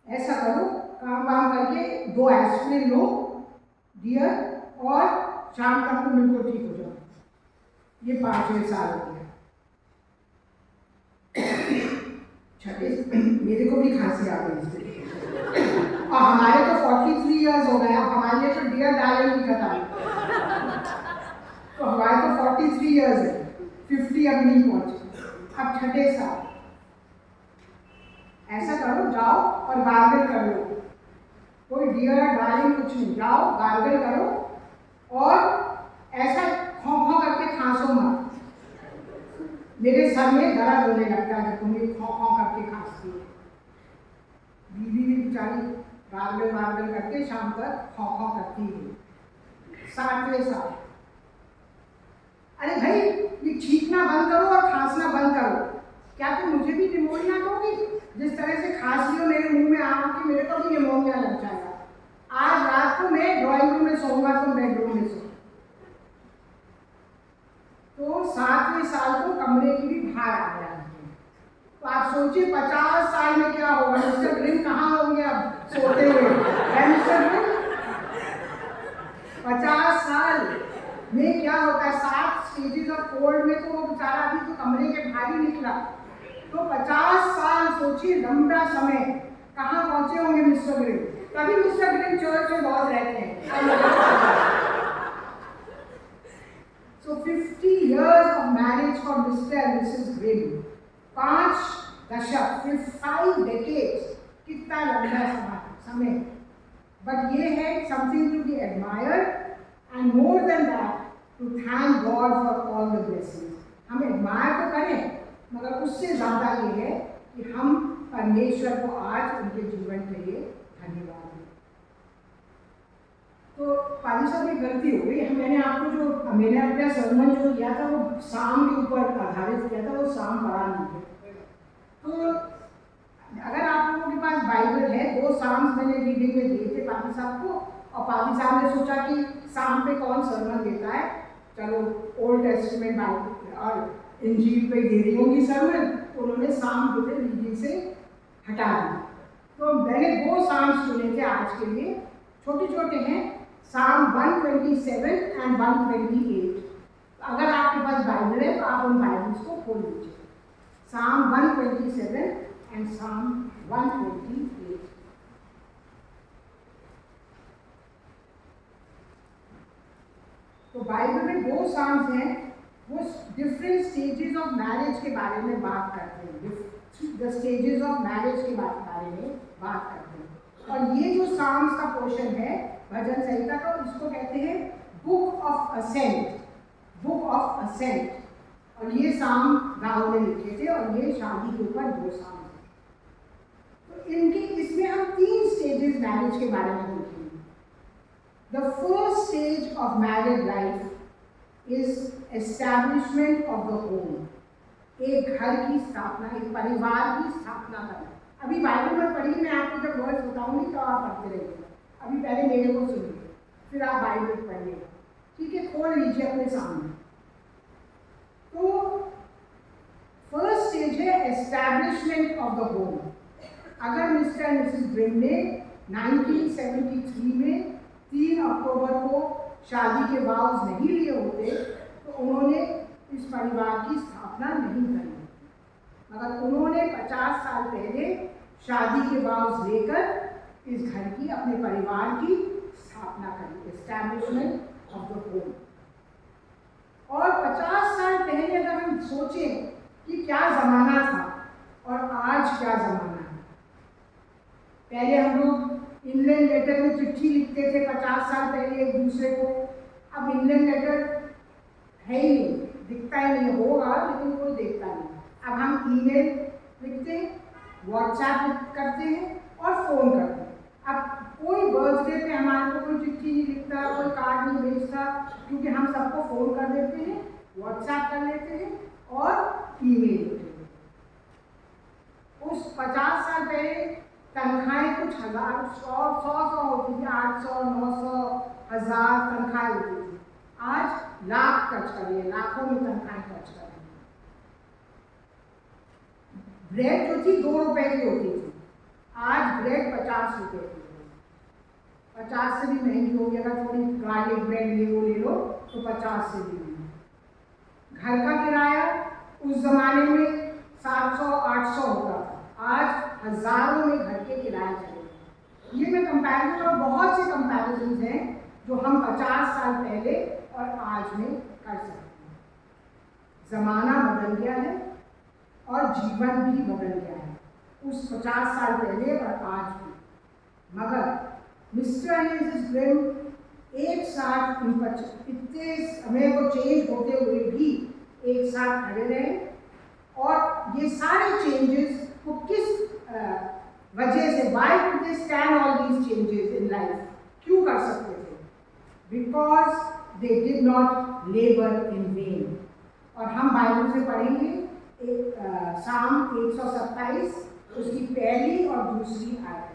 ऐसा करो, काम वाम करके 2 एस्पिरिन लो डियर, और शाम तक तो बिल्कुल ठीक हो जाओ। ये 5वें साल हो गया। छठे मेरे को भी खांसी आ गई इससे, और हमारे तो 43 इयर्स हो गए। अब हमारे लिए तो डियर डार्लिंग की कथा है, तो हमारे तो 43 इयर्स है, 50 अभी नहीं पहुंचे। अब छठे साल ऐसा करो, जाओ और गार्गल कर लो, कोई डियर डार्लिंग कुछ नहीं, जाओ गार्गल करो और ऐसा खौं करके खांसो मत। मेरे सर में दर्द होने लगता है जब तुम्हें खौं करके खांसती है। बीवी भी बेचारी गार्गल करके शाम तक खौं करती है। 7वें साल, अरे भाई ये छींकना बंद करो और खांसना बंद करो। क्या तुम मुझे भी निमोनिया दोगी? जिस तरह से खांसी हो मेरे मुंह में आके मेरे को भी निमोनिया लग जाएगा। आज रात को मैं ड्राइंग रूम में सोऊंगा, तुम बेडरूम में सो। तो 7वें साल को कमरे की भी बाहर आ गया। तो आप सोचिए 50 साल में क्या होगा। मिस्टर ग्रिम कहाँ होंगे अब सोते हुए? मिस्टर ग्रिम 50 साल में क्या होता है? 7 स्टेजेस ऑफ कोल्ड में तो वो बेचारा अभी तो कमरे के बाहर ही निकला। तो 50 साल सोचिए, लंबा समय, कहाँ पहुंचे होंगे मिस्टर ग्रिम? तभी मिस्टर ग्रिम चर्च में बहुत रहते हैं। So 50 years of marriage for Mr. and Mrs. Grimm. 5 दशक, 5 decades, कितना लंबा समय। But ये है something to be admired, and more than that, to thank God for all the blessings. हम admire तो करें, मगर उससे ज़्यादा ये है कि हम परमेश्वर को आज उनके जीवन के लिए धन्यवाद दें। तो पादी साहब एक गलती हो गई। मैंने अपना सरमन जो किया था वो शाम के ऊपर आधारित किया था, वो शाम पढ़ा नहीं है। तो अगर आप लोगों के पास बाइबल है, 2 साम्स मैंने रीडिंग में दिए थे पादी साहब को, और पादी साहब ने सोचा कि शाम पे कौन सरमन देता है, चलो ओल्ड टेस्टामेंट बाइबल और इंजील पे दे रही होंगी सरमन। तो उन्होंने शाम जो थे रीडिंग से हटा दी। तो मैंने 2 साम्स चुने थे आज के लिए, छोटे छोटे हैं, Psalm 127 and 128। अगर आपके पास बाइबल है तो आप उन बाइबल्स को खोल लीजिए। Psalm 127 and Psalm 128। तो बाइबल में 2 साम्स हैं, वो डिफरेंट स्टेजेस ऑफ मैरिज के बारे में बात करते हैं। द स्टेजेस ऑफ मैरिज के बारे में बात करते हैं। और ये जो साम्स का पोर्शन है भजन संहिता का, इसको कहते हैं book of ascent, book of ascent. और ये साम राहुल ने लिखे थे, और ये शादी के ऊपर 2 साम हैं। तो इनके इसमें हम 3 स्टेजेस मैरिज के बारे में देखेंगे। The first stage of married life is establishment of the home. एक घर की स्थापना, एक परिवार की स्थापना करना। अभी बाइबल में पढ़ी, मैं आपको जब वर्ड्स बताऊंगी तो आप पढ़ते रहिएगा। अभी पहले मेरे को सुनिए, फिर आप बाइबल पढ़िएगा, ठीक है? खोल लीजिए अपने सामने। तो फर्स्ट स्टेज है एस्टैब्लिशमेंट ऑफ द होम। अगर मिस्टर एंड मिसेस ग्रिम ने 1973 में 3 अक्टूबर को शादी के वाउज नहीं लिए होते तो उन्होंने इस परिवार की स्थापना नहीं करी। मगर उन्होंने 50 साल पहले शादी के वाउज लेकर इस घर की, अपने परिवार की स्थापना करी, एस्टैब्लिशमेंट ऑफ द होम। और 50 साल पहले अगर हम सोचें कि क्या ज़माना था और आज क्या ज़माना है। पहले हम लोग इंग्लैंड लेटर में चिट्ठी लिखते थे 50 साल पहले एक दूसरे को। अब इंग्लैंड लेटर है ही नहीं, दिखता ही नहीं, होगा लेकिन कोई देखता नहीं। अब हम ईमेल लिखते हैं, व्हाट्सएप करते हैं और फ़ोन करते हैं। अब कोई बर्थडे पे हमारे को कोई चिट्ठी नहीं लिखता, कोई कार्ड नहीं भेजता, क्योंकि हम सबको फ़ोन कर देते हैं, व्हाट्सएप कर लेते हैं और ईमेल होते हैं। उस 50 साल पहले तनख्वाहें कुछ हज़ार, 100 होती थी, 800, 900, 1000 तनख्वाहें होती थी। आज लाख खर्च कर रही है, लाखों में तनख्वाहें खर्च कर रही है। ब्रेड जो थी 2 रुपए की होती थी, आज ब्रेड 50 रुपए की है। 50 से भी महंगी होगी, अगर थोड़ी गार्लिक ब्रेड ये वो ले लो तो 50 से भी महंगी। घर का किराया उस जमाने में 700-800 होता था, आज हजारों में घर के किराए चले। ये मैं कंपैरिजन और बहुत से कंपैरिजन हैं जो हम 50 साल पहले और आज में कर सकते हैं। ज़माना बदल गया है और जीवन भी बदल गया है उस 50 साल पहले और आज भी, मगर मिस्टर एंड मिसेस ग्रिम एक साथ इतने समय को चेंज होते हुए भी एक साथ खड़े रहे। और ये सारे चेंजेस को किस वजह से, Y could they stand all these changes in life, क्यों कर सकते थे? Because they did not labour in when. और हम बाइबल से पढ़ेंगे साम 127 उसकी पहली और दूसरी आयत।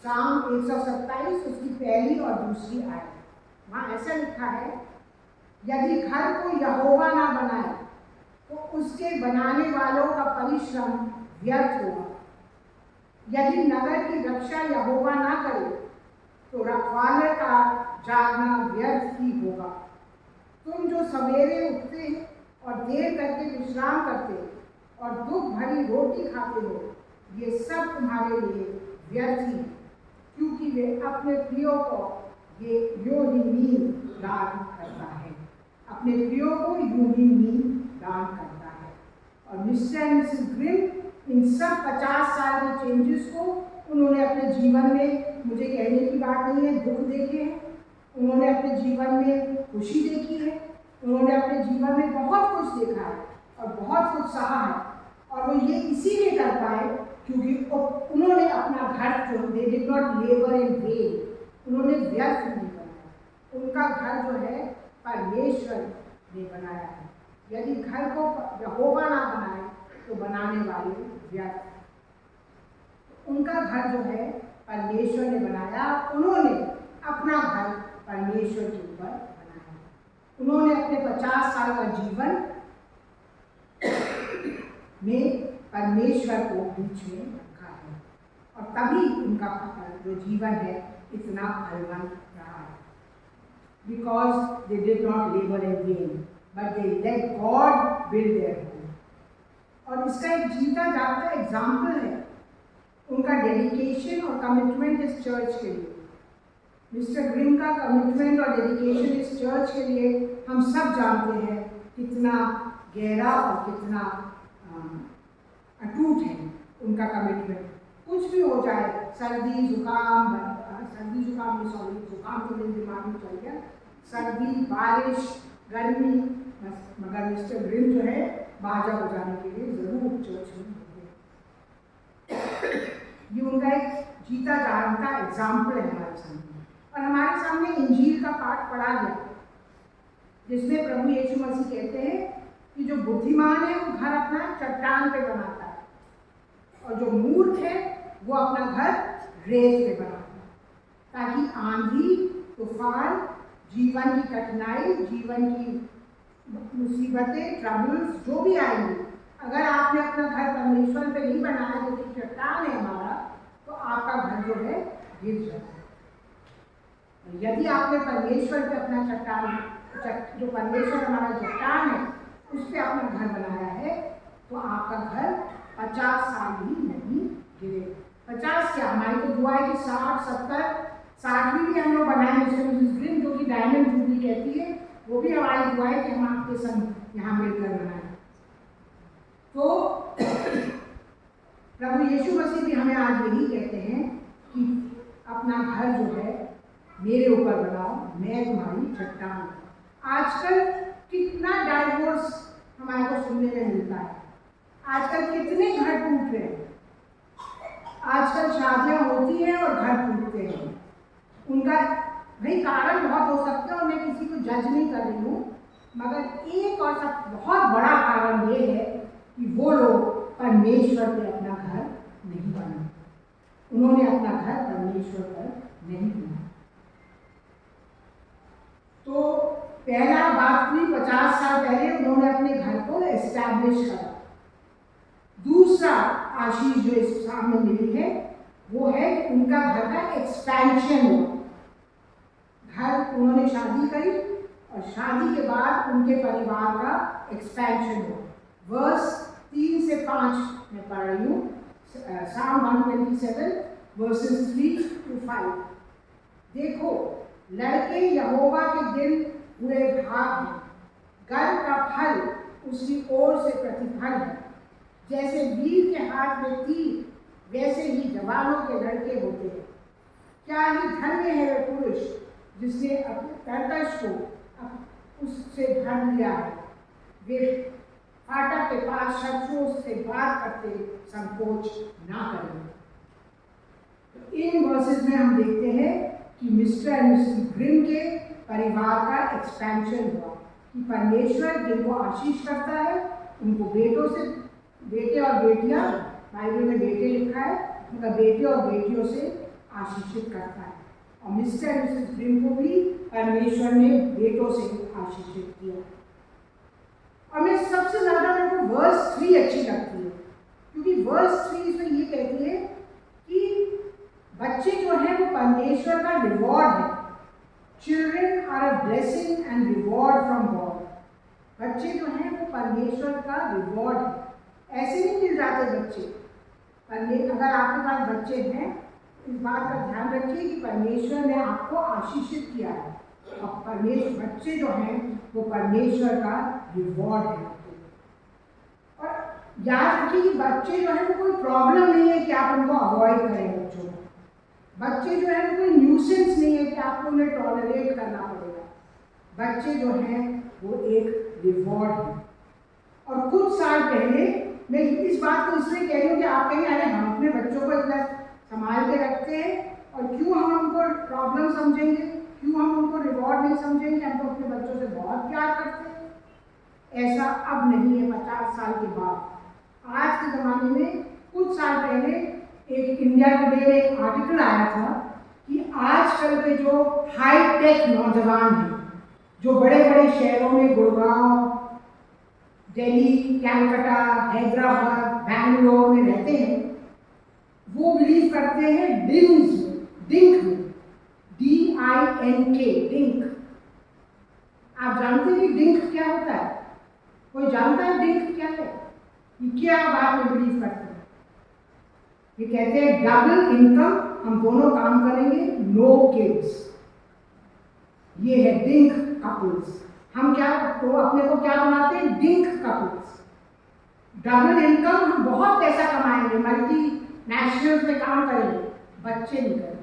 साम 127 उसकी पहली और दूसरी आयत, वहाँ ऐसा लिखा है, यदि घर को यहोवा ना बनाए तो उसके बनाने वालों का परिश्रम व्यर्थ होगा। यदि नगर की रक्षा यहोवा ना करे तो रखवाले का जागना व्यर्थ ही होगा। तुम जो सवेरे उठते और देर करके विश्राम करते और दुख भरी रोटी खाते हो, ये सब तुम्हारे लिए व्यर्थ ही है, क्योंकि वे अपने प्रियो को ये यूं ही नींद दान करता है, अपने प्रियो को यूं ही नींद दान करता है। और मिस्टर एंड मिसेस ग्रिम इन सब 50 साल के चेंजेस को उन्होंने अपने जीवन में, मुझे कहने की बात नहीं है, दुख देखे हैं, उन्होंने अपने जीवन में खुशी देखी है, उन्होंने अपने जीवन में बहुत कुछ देखा है और बहुत कुछ सहा है। और वो ये इसीलिए कर पाए क्योंकि उन्होंने अपना घर जो, they did not labour in when, उन्होंने व्यर्थ नहीं बनाया। उनका घर जो है परमेश्वर ने बनाया है। यदि घर को यहोवा ना बनाए तो बनाने वाले व्यर्थ। उनका घर जो है परमेश्वर ने बनाया, उन्होंने अपना घर परमेश्वर के ऊपर बनाया। उन्होंने अपने 50 साल का जीवन में परमेश्वर को बीच में रखा है और तभी उनका जो जीवन है इतना फलवंत रहा है। Because they did not labor in vain, but they let God build their home. और इसका एक जीता जागता एग्जाम्पल है उनका डेडिकेशन और कमिटमेंट इस चर्च के लिए। मिस्टर ग्रिम का कमिटमेंट और डेडिकेशन इस चर्च के लिए हम सब जानते हैं कितना गहरा और कितना अटूट है उनका कमिटमेंट। कुछ भी हो जाए, सर्दी जुकाम में जुकाम तो मेरे दिमाग में चल गया, सर्दी बारिश गर्मी, मगर मिस्टर ग्रिम जो है बाजा बजाने के लिए जरूर चर्च में होंगे। ये उनका एक जीता जागता एग्जाम्पल है हमारे सामने। और हमारे सामने इंजील का पाठ पढ़ा गया जिसमें प्रभु यीशु मसीह कहते हैं कि जो बुद्धिमान है वो घर अपना चट्टान पे बनाता है और जो मूर्ख है वो अपना घर रेत पे बनाता है, ताकि आंधी तूफान, जीवन की कठिनाई, जीवन की मुसीबतें, ट्रबल्स जो भी आएंगी, अगर आपने अपना घर परमेश्वर पे नहीं बनाया जो कि चट्टान है हमारा, तो आपका घर जो है गिर जाता है। यदि आपने परमेश्वर पे अपना चट्टान, जो परमेश्वर हमारा चट्टान है, उस पर अपना घर बनाया है, तो आपका घर 50 साल ही नहीं गिरे। 50 क्या, हमारी तो दुआ है कि 60, 70, 60 भी हम लोग बनाए। मिस्टर मिसेस ग्रिम जो कि डायमंड जूबली कहती है, वो भी हमारी दुआ है कि हम आपके संग यहाँ मिलकर बनाए। तो प्रभु यीशु मसीह भी हमें आज यही कहते हैं कि अपना घर जो है मेरे ऊपर बनाओ, मैं तुम्हारी चट्टान हूँ। आजकल कितना डाइवोर्स हमारे को सुनने में मिलता है, आजकल कितने घर टूट रहे हैं, आजकल शादियाँ होती हैं और घर टूटते हैं। उनका भाई कारण बहुत हो सकते हैं और मैं किसी को जज नहीं कर रही हूँ, मगर एक और सब बहुत बड़ा कारण ये है कि वो लोग परमेश्वर पे अपना घर नहीं बनाते, उन्होंने अपना घर परमेश्वर पर नहीं बनाया। तो पहला बात हुई 50 साल पहले उन्होंने अपने घर को एस्टैब्लिश करा। दूसरा दूसरा आशीष जो इस सामने मिली है वो है कि उनका घर का एक्सपेंशन हुआ। घर उन्होंने शादी करी और शादी के बाद उनके परिवार का एक्सपेंशन हुआ। वर्स 3 से 5 मैं पढ़ रही हूँ, Psalm 127 verses 3 to 5। देखो, लड़के यहोवा के दिन हुए भाग हैं, घर का फल उसकी ओर से प्रतिफल है। जैसे वीर के हाथ में तीर, वैसे ही जवानों के लड़के होते हैं। क्या ही धन्य है वे पुरुष जिसने अपने तरकश को उससे भर लिया है। वे फाटक के पास शत्रुओं से बात करते संकोच ना करें। तो इन वर्सेस में हम देखते हैं कि मिस्टर एंड मिसेस ग्रिम के परिवार का एक्सपेंशन हुआ, कि परमेश्वर जिनको आशीष करता है उनको बेटों से, बेटे और बेटियां, बाइबल में बेटे लिखा है, उनका बेटे और बेटियों से आशीषित करता है। और मिस्टर एंड मिसेस ग्रिम को भी परमेश्वर ने बेटों से आशीषित किया। और मैं सबसे ज़्यादा मेरे को वर्स 3 अच्छी लगती है, क्योंकि वर्स 3 इसमें ये कहती है कि बच्चे जो हैं वो परमेश्वर का रिवॉर्ड है। Children are a blessing and reward from God. बच्चे जो हैं वो परमेश्वर का रिवॉर्ड है, ऐसे नहीं मिल जाते बच्चे। अगर आपके पास बच्चे हैं, इस बात का ध्यान रखिए कि परमेश्वर ने आपको आशीषित किया है और परमेश्वर, बच्चे जो हैं वो परमेश्वर का रिवॉर्ड है। और याद रखिए कि बच्चे जो हैं वो कोई प्रॉब्लम नहीं है कि आप उनको अवॉइड करें। बच्चों को, बच्चे जो हैं कोई न्यूसेंस नहीं है कि आपको उन्हें टॉलरेट करना पड़ेगा। बच्चे जो हैं वो एक रिवॉर्ड है। और कुछ साल पहले मैं इस बात को इसलिए कह रही हूँ कि आप कहेंगे अरे हम अपने बच्चों को इतना संभाल के रखते हैं और क्यों हम उनको प्रॉब्लम समझेंगे, क्यों हम उनको रिवॉर्ड नहीं समझेंगे, हम तो अपने बच्चों से बहुत प्यार करते हैं। ऐसा अब नहीं है। 50 साल के बाद, आज के ज़माने में, कुछ साल पहले एक इंडिया टुडे में एक आर्टिकल आया था कि आजकल के जो हाईटेक नौजवान हैं, जो बड़े बड़े शहरों में गुड़गांव, दिल्ली, कैलकाटा, हैदराबाद, बैंगलोर में रहते हैं, वो बिलीव करते हैं डिंक में, DINK, डिंक। आप जानते हैं कि डिंक क्या होता है? कोई जानता है डिंक क्या है? ये क्या बात में बिलीव करते हैं? ये कहते हैं डबल इनकम, हम दोनों काम करेंगे, नो किड्स। ये है डिंक कपल्स। हम क्या तो अपने को क्या बनाते हैं? Drink couples. डबल इनकम, हम बहुत पैसा कमाएंगे, मल्टी नेशनल्स में काम करेंगे, बच्चे नहीं करेंगे।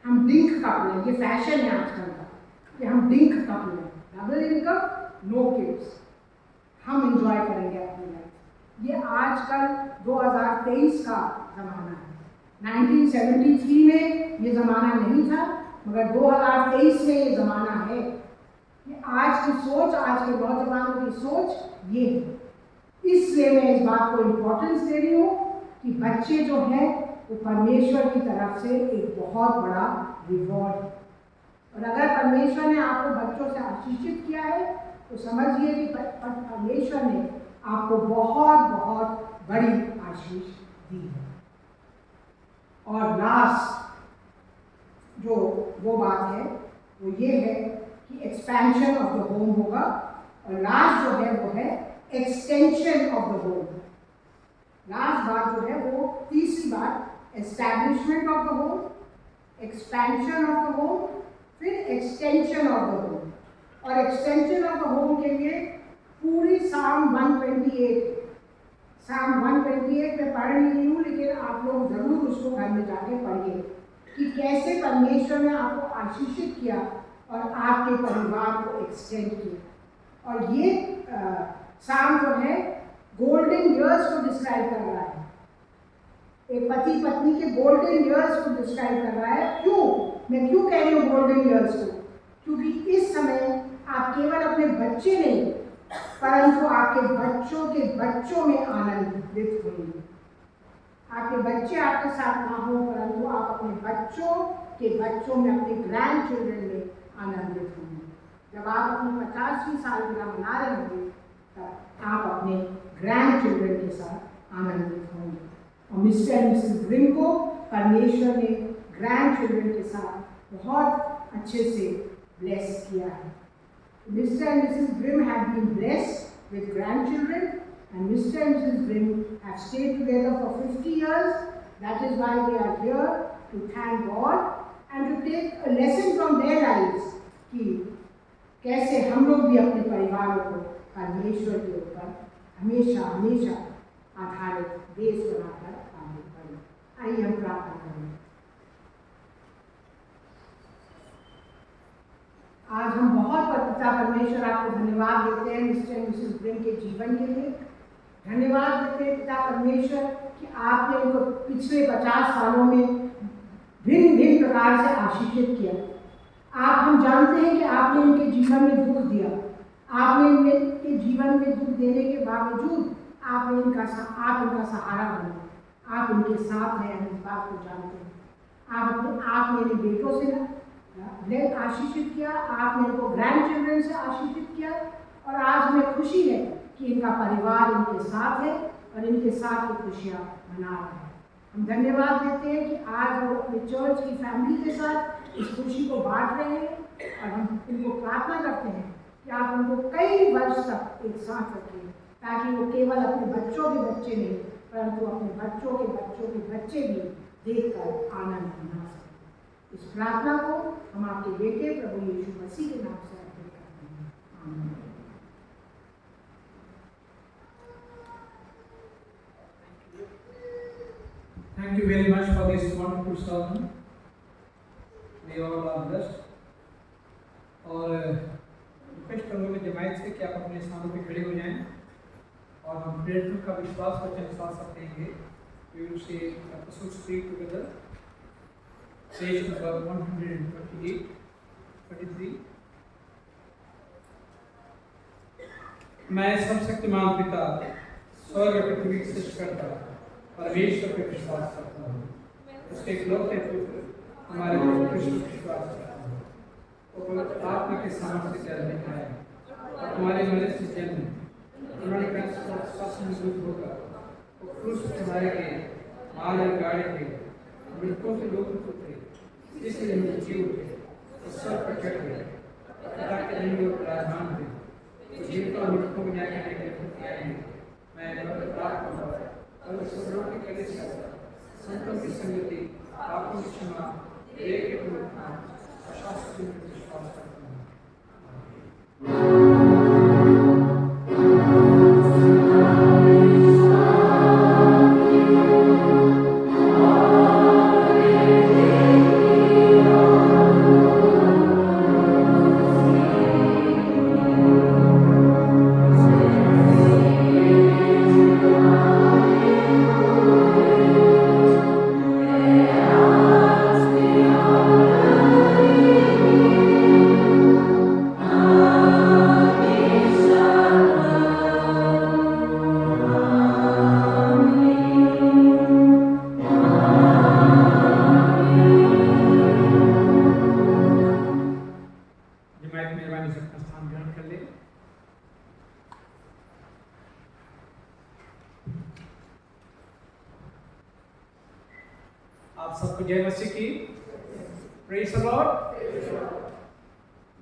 हम डिंक कपल हैं, ये फैशन है आजकल का कि हम डिंक कपल हैं। डबल इनकम, नो किड्स, हम एंजॉय करेंगे अपनी लाइफ। ये आजकल 2023 का ज़माना है। 1973 में ये ज़माना नहीं था, मगर 2023 में ये ज़माना है। ये आज की सोच, आज के नौजवानों की सोच ये है। इसलिए मैं इस बात को इम्पोर्टेंस दे रही हूँ कि बच्चे जो हैं वो परमेश्वर की तरफ से एक बहुत बड़ा रिवॉर्ड है। और अगर परमेश्वर ने आपको बच्चों से आशीषित किया है तो समझिए कि परमेश्वर ने आपको बहुत बहुत बड़ी आशीष दी है। और लास्ट जो वो बात है वो ये है कि एक्सपेंशन ऑफ द होम होगा, और लास्ट जो है वो है extension of the home. Last बात जो है वो, तीसरी बात, establishment of the home, expansion of the home, फिर एक्सटेंशन ऑफ द होम। और एक्सटेंशन ऑफ द होम के लिए पूरी Psalm 128 में पढ़ नहीं हूँ, लेकिन आप लोग ज़रूर उसको घर में जाके पढ़िए कि कैसे परमेश्वर ने आपको आशीषित किया और आपके परिवार को एक्सटेंड किया। और ये साम जो है गोल्डन ईयर्स को डिस्क्राइब कर रहा है। एक पति पत्नी के गोल्डन ईयर्स को डिस्क्राइब कर रहा है। क्यों? मैं क्यों कह रही हूँ गोल्डन ईयर्स को? क्योंकि इस समय आप केवल अपने बच्चे नहीं, परंतु आपके बच्चों के बच्चों में आनंदित होंगे। आपके बच्चे आपके साथ ना हो, परंतु आप अपने बच्चों के बच्चों में, अपने ग्रैंड चिल्ड्रन में आनंदित होंगे। जब आप अपनी 50वीं सालगिरह मना रहे होंगे, तब आप अपने ग्रैंड चिल्ड्रन के साथ आनंदित होंगे। और मिस्टर एंड मिसेस ब्रिम को परमेश्वर ने ग्रैंड चिल्ड्रन के साथ बहुत अच्छे से ब्लेस किया है। Mister and missus Brim have been blessed with grandchildren and Mr. and Mrs. Brim have stayed together for 50 years. That is why we are here to thank God and to take a lesson from their lives कि कैसे हम लोग भी अपने परिवारों को परमेश्वर के ऊपर हमेशा हमेशा आधारित बेस बनाकर आगे बढ़ें। आइए हम प्रार्थना करें। आज हम बहुत पिता परमेश्वर आपको धन्यवाद देते हैं मिस्टर एंड मिसेस ब्रिम के जीवन के लिए। धन्यवाद देते हैं पिता परमेश्वर कि आपने इनको पिछले 50 सालों में भिन्न भिन्न प्रकार से आशीषित किया। हम जानते हैं कि आपने इनके जीवन में दुख दिया। आपने इनके जीवन में दुख देने के बावजूद आप इनका सहारा बने। आप इनके साथ हैं, हम इस बात को जानते हैं। आपने इन्हें बेटों से आशीषित किया, आपने इनको ग्रैंड चिल्ड्रन से आशीषित किया और आज हमें खुशी है कि इनका परिवार इनके साथ है और इनके साथ ये खुशियाँ मना रहे हैं। हम धन्यवाद देते हैं कि आज वो अपने चर्च की फैमिली के साथ इस खुशी को बांट रहे हैं और हम इनको प्रार्थना करते हैं कि आप उनको कई वर्ष तक एक साथ रखें ताकि वो केवल अपने बच्चों के बच्चे नहीं परंतु अपने बच्चों के बच्चे भी देखकर आनंद मना सकें। इस प्रार्थना को हम आपके बेटे प्रभु यीशु मसीह के नाम से अर्पित करते हैं। आमीन। Thank you very much for this wonderful sermon. We all are blessed. और रिक्वेस्ट करूँगा जमायत से कि आप अपने स्थानों पे खड़े हो जाएं और हम प्रेरितों का विश्वास वचन साथ साथ देंगे। We will say Apostles' Creed together. Page number 128, 23. मैं सर्वशक्तिमान पिता स्वर्ग पृथ्वी की सृष्टिकर्ता परमेश्वर पे विश्वास करता हूँ, उसके इकलौते पुत्र हमारे प्रभु यीशु पर विश्वास करता हूँ। वो पवित्र आत्मा के सामर्थ्य से जन्म आया और हमारे मरे से जन्म उन्होंने शासन होकर वो क्रूस पर चढ़ाए गए, मार और गाड़े गए, मृतकों से लोग उठे, इसलिए हम जी उठे और स्वर्ग पर चढ़ गए, पिता के धनी और विराजमान हुए। तो जीवित और मृतकों को न्याय करने के लिए आएंगे। मैं पवित्र आत्मा और स्वरों की कलिसिया संतों की संगति पापों की क्षमा एक एक रूपना और शास्त्र में विश्वास करता हूँ। आप सबको जय मसीह की। Praise the Lord.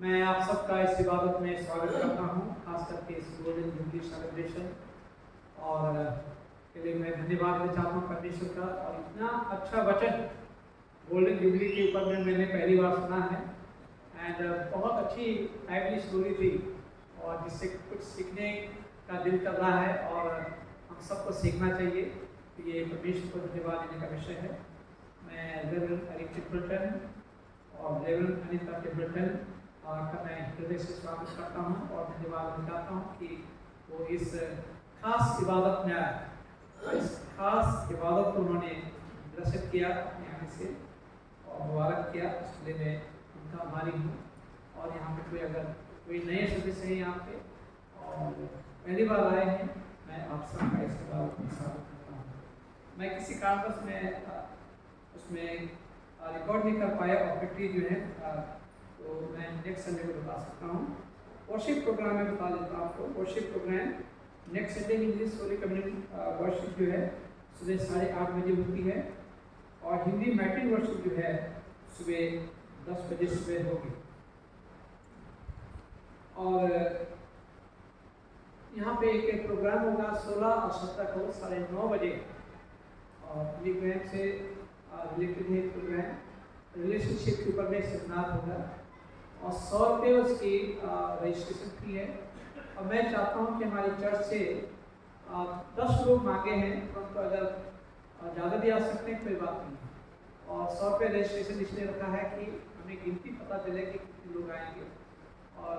मैं आप सबका इस इबादत में स्वागत करता हूँ, खास करके इस गोल्डन जुबली सेलिब्रेशन और के लिए मैं धन्यवाद देना चाहता हूँ परमेश्वर का। और इतना अच्छा वचन गोल्डन जुबली के ऊपर में मैंने पहली बार सुना है एंड बहुत अच्छी फैमिली स्टोरी थी और जिससे कुछ सीखने का दिल कर रहा है और हम सबको सीखना चाहिए। तो ये परमेश्वर को धन्यवाद देने का विषय है। मैं रेवरेंड एरिक टिम्बलटन और रेवरेंड अनीता टिम्बलटन का मैं हृदय से स्वागत करता हूँ और धन्यवाद देना चाहता हूँ कि वो इस खास इबादत में आए। इस खास इबादत को उन्होंने ग्रसित किया अपने आने से और मुबारक किया, इसलिए मैं उनका आभारी हूँ। और यहाँ पे कोई नए सदस्य हैं यहाँ पे और पहली बार आए हैं, मैं आप सबका इस इबादत में स्वागत करता हूँ। मैं किसी कारणवश में उसमें रिकॉर्ड नहीं कर पाया और पिट्टी जो है तो मैं नेक्स्ट संडे को बता सकता हूँ। वर्शिप प्रोग्राम में बता देता हूँ आपको। Worship programme next Sunday English holy community worship जो है सुबह 8:30 बजे होती है और हिंदी मैट्रिक वर्शिप जो है सुबह 10 बजे सुबह होगी। और यहाँ पे एक प्रोग्राम होगा 16 और 17 को 9:30 बजे और प्रोग्राम से रिलेटेड है प्रोग्राम रिलेशनशिप के ऊपर में सेमिनार होगा और 100 रुपये उसकी रजिस्ट्रेशन फी है। और मैं चाहता हूँ कि हमारी चर्च से 10 लोग मांगे हैं, परंतु अगर ज़्यादा भी आ सकते हैं कोई बात नहीं। और 100 रुपये रजिस्ट्रेशन इसलिए रखा है कि हमें गिनती पता चले कि कितने लोग आएंगे और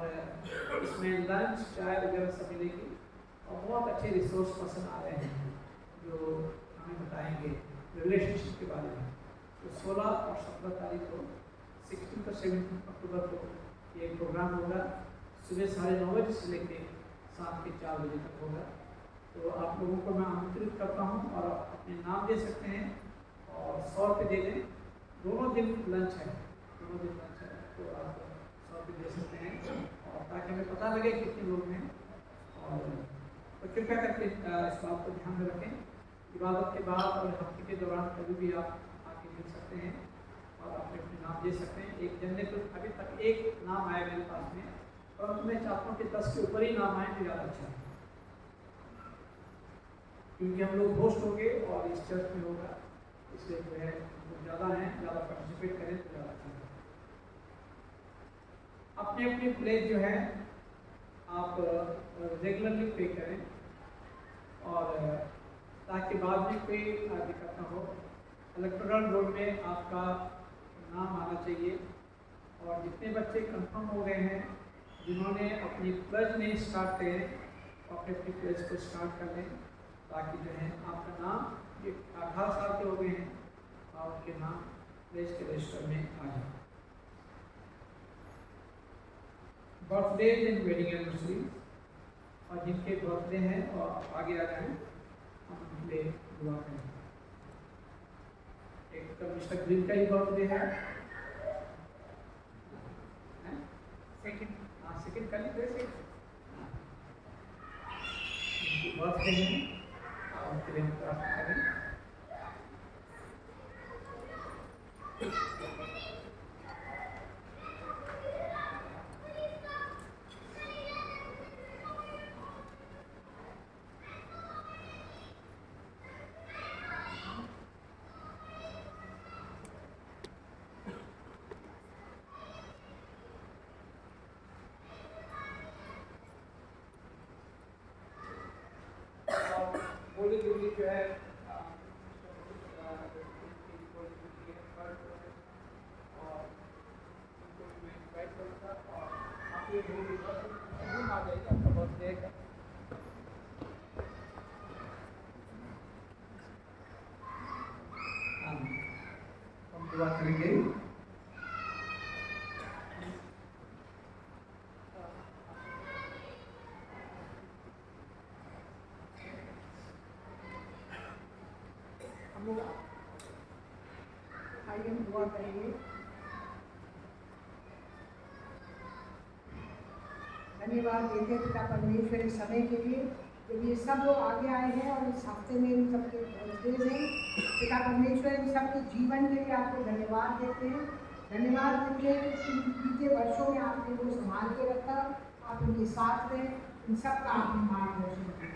इसमें लंच चाय वगैरह सब मिलेगी और बहुत अच्छे रिसोर्स पर्सन आ रहे हैं जो हमें बताएंगे रिलेशनशिप के बारे में। तो 16 और 17 तारीख को 16 और 17 अक्टूबर को ये प्रोग्राम होगा, सुबह 9:30 बजे से लेकर शाम के 4 बजे तक होगा। तो आप लोगों को मैं आमंत्रित करता हूँ और अपने नाम दे सकते हैं और 100 रुपये दे दें। दोनों दिन लंच है, तो आप 100 रुपये दे सकते हैं और ताकि हमें पता लगे कितने लोग हैं। और तो कृपया करके इस बात को ध्यान में रखें। इबादत के बाद और हफ्ते के दौरान कभी भी आप आके मिल सकते हैं और आप अपने नाम दे सकते हैं। एक जन ने तो अभी तक एक नाम आया मेरे पास में, परंतु मैं चाहता हूँ कि 10 के ऊपर ही नाम आए तो ज़्यादा अच्छा है, क्योंकि हम लोग होस्ट होंगे और इस चर्च में होगा, इसलिए जो है ज़्यादा हैं, ज़्यादा पार्टिसिपेट करें तो ज़्यादा अच्छा है। अपने अपने प्लेस जो है आप रेगुलरली पे करें और ताकि बाद में कोई दिक्कत ना हो। इलेक्टोरल रोल में आपका नाम आना चाहिए और जितने बच्चे कंफर्म हो गए हैं जिन्होंने अपनी प्लज नहीं स्टार्ट करे अपने अपनी प्लज को स्टार्ट कर लें, ताकि जो है आपका नाम ये 18 साल के हो गए हैं और उनके नाम प्लेज के रजिस्टर में आ जाए। बर्थडे एंड वेडिंग एनिवर्सरी और जिनके बर्थडे हैं और आगे आ जाए हम उनके दुआ करें। एक तो मिस्टर ग्रीन का ही बर्थडे है, सेकंड कर लीजिए, बर्थडे है और उनके लिए हम प्रार्थना करें। होली होली जो है और उनको मैं इनवाइट करूँगा और आप ये होली जरूर आ जाइए आपका बर्थडे का। हम दुआ करेंगे। आइए हम दुआ करेंगे। धन्यवाद देते पिता परमेश्वर इस समय के लिए जब ये सब लोग आगे आए हैं और इस हफ्ते में इन सबके बर्थडे हैं। पिता परमेश्वर इन सबके जीवन के लिए आपको धन्यवाद देते हैं। धन्यवाद देते हैं बीते वर्षों में आपने वो संभाल के रखा, आप उनके साथ रहे, इन सब का आपने मार्गदर्शन किया।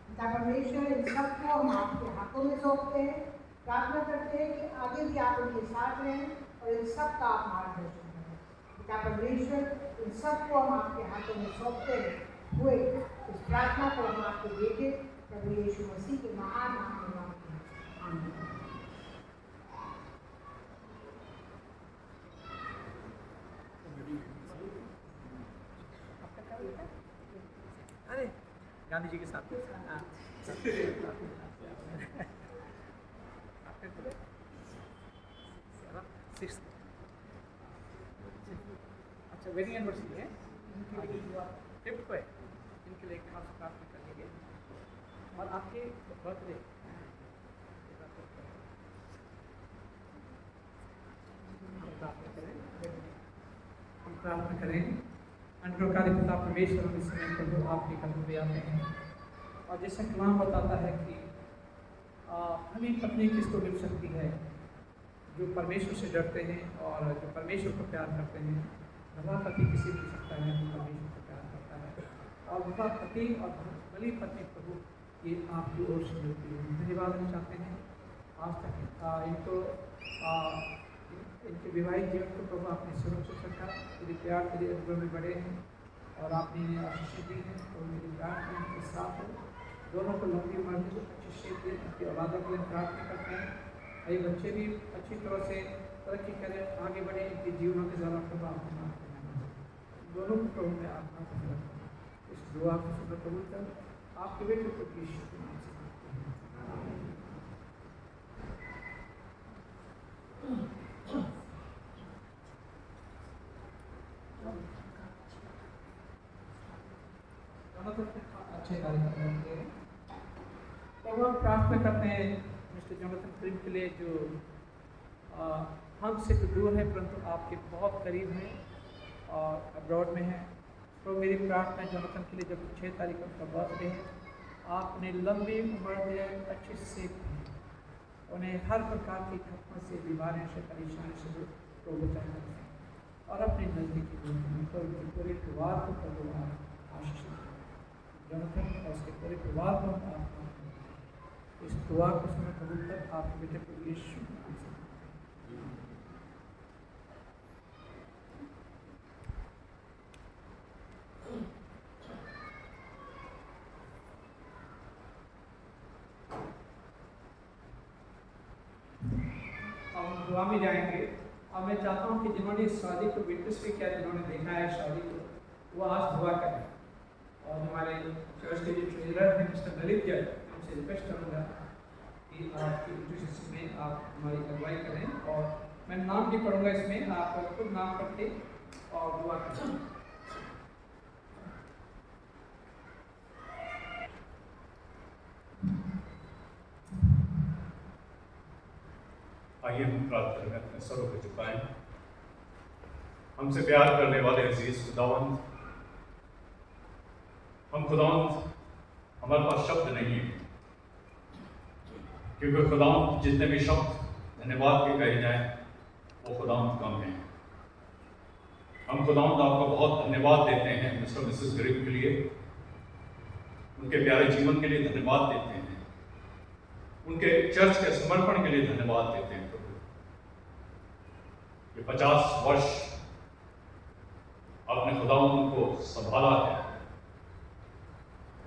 पिता परमेश्वर इन सबको हम आपके हाथों में सौंपते हैं, प्रार्थना करते हैं कि आगे भी आप उनके साथ रहें और इन सब का आप मार्गदर्शन करें। पिता परमेश्वर इन सबको हम आपके हाथों में सौंपते हुए इस प्रार्थना को हम आपको देके प्रभु यीशु मसीह के महान नाम में मांगते हैं, आमीन। अरे गांधी जी के साथ अच्छा वेडिंग एनिवर्सरी है, 5th को है, इनके लिए खास प्रार्थना करेंगे और आपके बर्थडे हम प्रार्थना करें। अनुग्रहकारी पिता परमेश्वर हम इस समय प्रभु आपके कदमों में आते हैं और जैसा कलाम बताता है कि हमें पत्नी किसको मिल सकती है, जो परमेश्वर से डरते हैं और जो परमेश्वर को प्यार करते हैं। भला पति किसी मिल सकता है जो परमेश्वर को प्यार करता है, और भला पति और भली पत्नी प्रभु ये आपकी ओर से मिलती है। धन्यवाद हम चाहते हैं आज तक इनको इनके विवाहित जीवन को प्रभु आपने सुरक्षित रखा, तेरे प्यार तेरे अनुभव में बढ़े हैं और आपने इन्हें आशीष दी है। और मेरी प्रार्थना के साथ दोनों को लंबी उम्र में अच्छी सेहत दें, अपनी औलादों के लिए प्रार्थना करते हैं। ये बच्चे भी अच्छी तरह से तरक्की करें, आगे बढ़े, इनके जीवनों के द्वारा प्रभु आपको माफ करना। दोनों को प्रभु में आत्मा को रखता हूँ। इस दुआ को सुनकर कबूल कर आपके बेटे को यीशु के नाम से मांगते हैं। अच्छे कार्य कर रहे हैं। प्रभु हम प्रार्थना करते हैं मिस्टर जोनाथन प्रिम के लिए, जो हमसे तो दूर है परंतु आपके बहुत करीब हैं और अब्रॉड में हैं। तो मेरी प्रार्थना जोनाथन के लिए, जब 6 तारीख को उनका बर्थडे है, आपने लंबी उम्र में अच्छी सेहत दी, उन्हें हर प्रकार की खत्म से, बीमारियों से, परेशानी से तो बचाए रखें और अपने नज़दीकी तो उनके पूरे परिवार को प्रभु आशीष दें। जोनाथन और उसके पूरे परिवार को आप इस दुआ को सुनकर कबूल कर आपके बेटे को यीशु के नाम से मांगते हैं। हम दुआ में जाएंगे और मैं चाहता हूँ कि जिन्होंने इस शादी को विटनेस भी किया, जिन्होंने देखा है शादी को, वो आज दुआ करें। और हमारे चर्च के जो ट्रेजरर हैं मिस्टर ललित जी, उनसे रिक्वेस्ट करूँगा कि आपकी इंटरसेशन में आप हमारी अगुवाई करें, और मैं नाम भी पढ़ूंगा इसमें, आप खुद नाम पढ़ के और दुआ करें। आइए हम प्रार्थना करें, अपने सरों को झुकाएं। हमसे प्यार करने वाले अजीज खुदावंद, हम खुदावंद, हमारे पास शब्द नहीं है, क्योंकि खुदावंद जितने भी शब्द धन्यवाद के कहे जाएं वो खुदावंद कम है। हम खुदावंद आपको बहुत धन्यवाद देते हैं मिस्टर मिसेस ग्रिम के लिए, उनके प्यारे जीवन के लिए धन्यवाद देते हैं, उनके चर्च के समर्पण के लिए धन्यवाद देते हैं। प्रभु, ये 50 वर्ष आपने खुदावंद उनको संभाला है,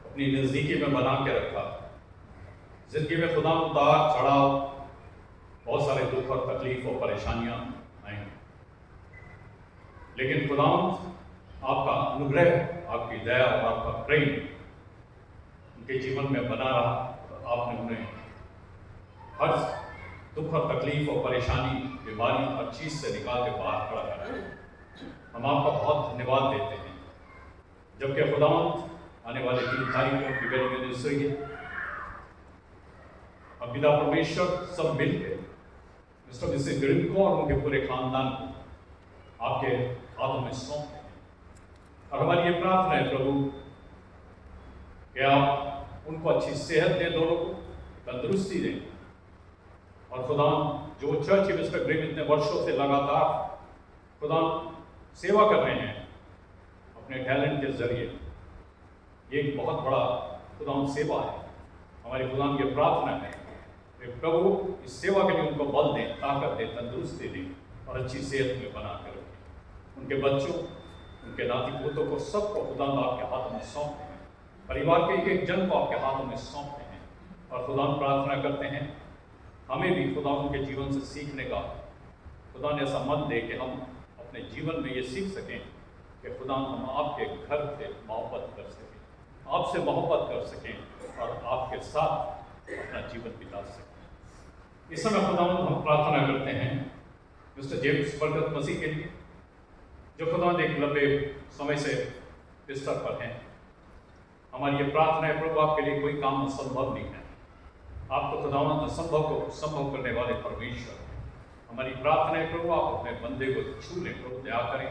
अपनी नज़दीकी में बना के रखा। जिंदगी में खुदा उतार चढ़ाव, बहुत सारे दुख और तकलीफ और परेशानियां आई, लेकिन खुदावंद आपका अनुग्रह, आपकी दया और आपका प्रेम उनके जीवन में बना रहा। आपने उन्हें हर दुख और तकलीफ और परेशानी, बीमारी, हर चीज से निकाल के बाहर खड़ा करा। हम आपका बहुत धन्यवाद देते हैं। जबकि खुदावंद आने वाले 3 तारीख को उनकी वेडिंग एनिवर्सरी है, अब पिता परमेश्वर सब मिलकर मिस्टर मिसेस ग्रिम को और उनके पूरे खानदान को आपके हाथों में सौंपते हैं। और हमारी ये प्रार्थना है प्रभु कि आप उनको अच्छी सेहत दें, दोनों को तंदुरुस्ती दें, और खुदा जो चर्च मिस्टर ग्रिम इतने वर्षों से लगातार खुदा सेवा कर रहे हैं अपने टैलेंट के जरिए, ये एक बहुत बड़ा खुदा सेवा है। हमारी खुदा की प्रार्थना है कि प्रभु इस सेवा के लिए उनको बल दें, ताकत दें, तंदुरुस्ती दें और अच्छी सेहत में बना कर रखें। उनके बच्चों, उनके नाती पोतों को सबको खुदा आपके हाथों में सौंपते हैं, परिवार के एक जन को आपके हाथों में सौंपते हैं, और खुदा प्रार्थना करते हैं हमें भी खुदा उनके जीवन से सीखने का खुदा ने ऐसा मन दे कि हम अपने जीवन में ये सीख सकें कि खुदा हम आपके घर से मोहब्बत कर सकें, आपसे मोहब्बत कर सकें और आपके साथ अपना जीवन बिता सकें। इस समय खुदा हम प्रार्थना करते हैं मिस्टर जेम्स बरकत मसीह के लिए, जो खुदा एक लंबे समय से बिस्तर पर हैं। हमारी ये प्रार्थना है प्रभु, आपके लिए कोई काम असंभव नहीं है। आप तो खुदावंद असंभव को संभव करने वाले परमेश्वर। हमारी प्रार्थना है प्रभु, आप अपने बंदे को छू लें प्रभु, दया करें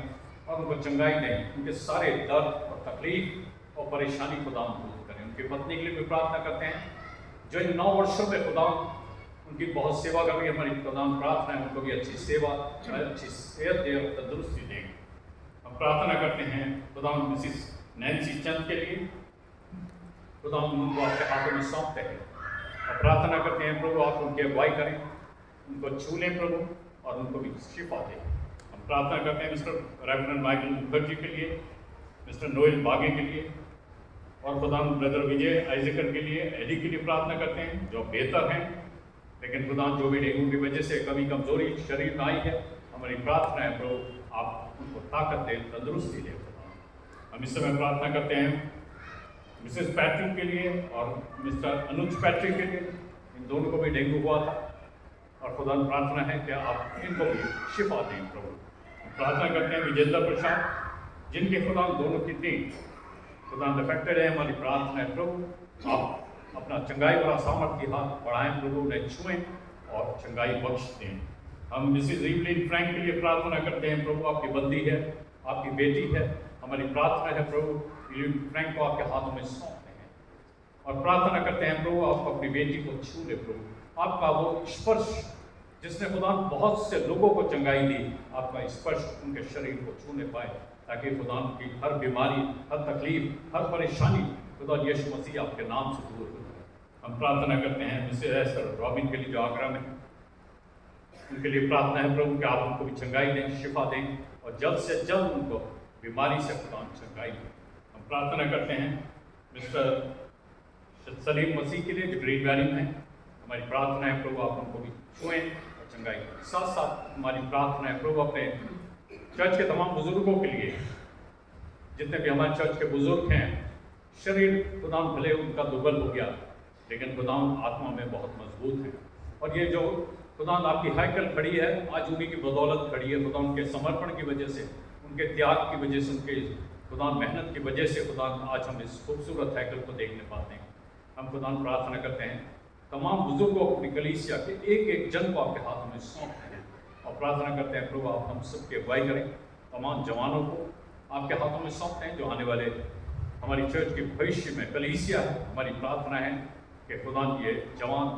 और उनको चंगाई दें, उनके सारे दर्द और तकलीफ और परेशानी खुदा दूर करें, उनके उनकी पत्नी के लिए भी प्रार्थना करते हैं जो इन 9 वर्षों में खुदा उनकी बहुत सेवा कर रही है। हमारी खुदाम प्रार्थना है उनको भी अच्छी सेवा, अच्छी सेहत दे और तंदुरुस्ती दें। हम प्रार्थना करते हैं खुदाम मिसिस नैन्सी चंद के लिए, खुदाम उनको आपके हाथों में सौंपते हैं और प्रार्थना करते हैं प्रभु आप उनकी अगुवाई करें, उनको छू लें प्रभु और उनको भी शिफा दें। हम प्रार्थना करते हैं मिस्टर रेवरेंड माइकल मुखर्जी के लिए, मिस्टर नोएल बागे के लिए और खुदाम ब्रदर विजय आइजकर के लिए, एडी के लिए प्रार्थना करते हैं जो बेहतर हैं, लेकिन खुदा जो भी डेंगू की वजह से कभी कमजोरी शरीर में आई है, हमारी प्रार्थना है प्रभु आप उनको ताकत दें, तंदुरुस्ती दें। हम इस समय प्रार्थना करते हैं मिसेस पैट्रिक के लिए और मिस्टर अनुज पैट्रिक के लिए, इन दोनों को भी डेंगू हुआ था और खुदा प्रार्थना है कि आप इनको भी शिफा दें प्रभु। हम प्रार्थना करते हैं विजेंद्र प्रसाद जिनके खुदा दोनों किडनी खुदा अफेक्टेड है, हमारी प्रार्थना है प्रभु आप अपना चंगाई वाला सामर्थ्य हाथ बढ़ाएं प्रभु, उन्हें छुएं और चंगाई बख्श दें। हम मिसिज इवलिन फ्रैंक के लिए प्रार्थना करते हैं प्रभु आपकी बंदी है, आपकी बेटी है, हमारी प्रार्थना है प्रभु इवलिन फ्रैंक को आपके हाथों में सौंपते हैं और प्रार्थना करते हैं प्रभु आप अपनी बेटी को छू ले प्रभु, आपका वो स्पर्श जिसने खुदा बहुत से लोगों को चंगाई दी, आपका स्पर्श उनके शरीर को छूने पाए ताकि खुदा की हर बीमारी, हर तकलीफ, हर परेशानी खुदा यीशु मसीह आपके नाम से दूर हो जाए। हम प्रार्थना करते हैं मिसेस एस्टर रॉबिन के लिए जो आगरा में, उनके लिए प्रार्थना है प्रभु कि आप उनको भी चंगाई दें, शिफा दें और जल्द से जल्द उनको बीमारी से खुदा चंगाई दें। हम प्रार्थना करते हैं मिस्टर सलीम मसीह के लिए जो ग्रीन वैली में है, हमारी प्रार्थना है प्रभु आप उनको भी छुएं और चंगाई दें। साथ साथ हमारी प्रार्थना है प्रभु अपने चर्च के तमाम बुजुर्गों के लिए, जितने भी हमारे चर्च के बुजुर्ग हैं, शरीर खुदाम भले उनका दुर्बल हो गया लेकिन खुदाम आत्मा में बहुत मजबूत है और ये जो खुदाम आपकी हैकल खड़ी है आज उन्हीं की बदौलत खड़ी है। खुदा उनके समर्पण की वजह से, उनके त्याग की वजह से, उनके खुदाम मेहनत की वजह से खुदाम आज हम इस खूबसूरत हैकल को देखने पाते हैं। हम खुदाम प्रार्थना करते हैं तमाम बुजुर्गों को अपनी कलीसिया के एक एक जन को आपके हाथों में सौंपते हैं और प्रार्थना करते हैं प्रभु आप हम सबकी अगुवाई करें। तमाम जवानों को आपके हाथों में सौंपते हैं जो आने वाले हमारी चर्च के भविष्य में कलीसिया है। हमारी प्रार्थना है कि खुदा ये जवान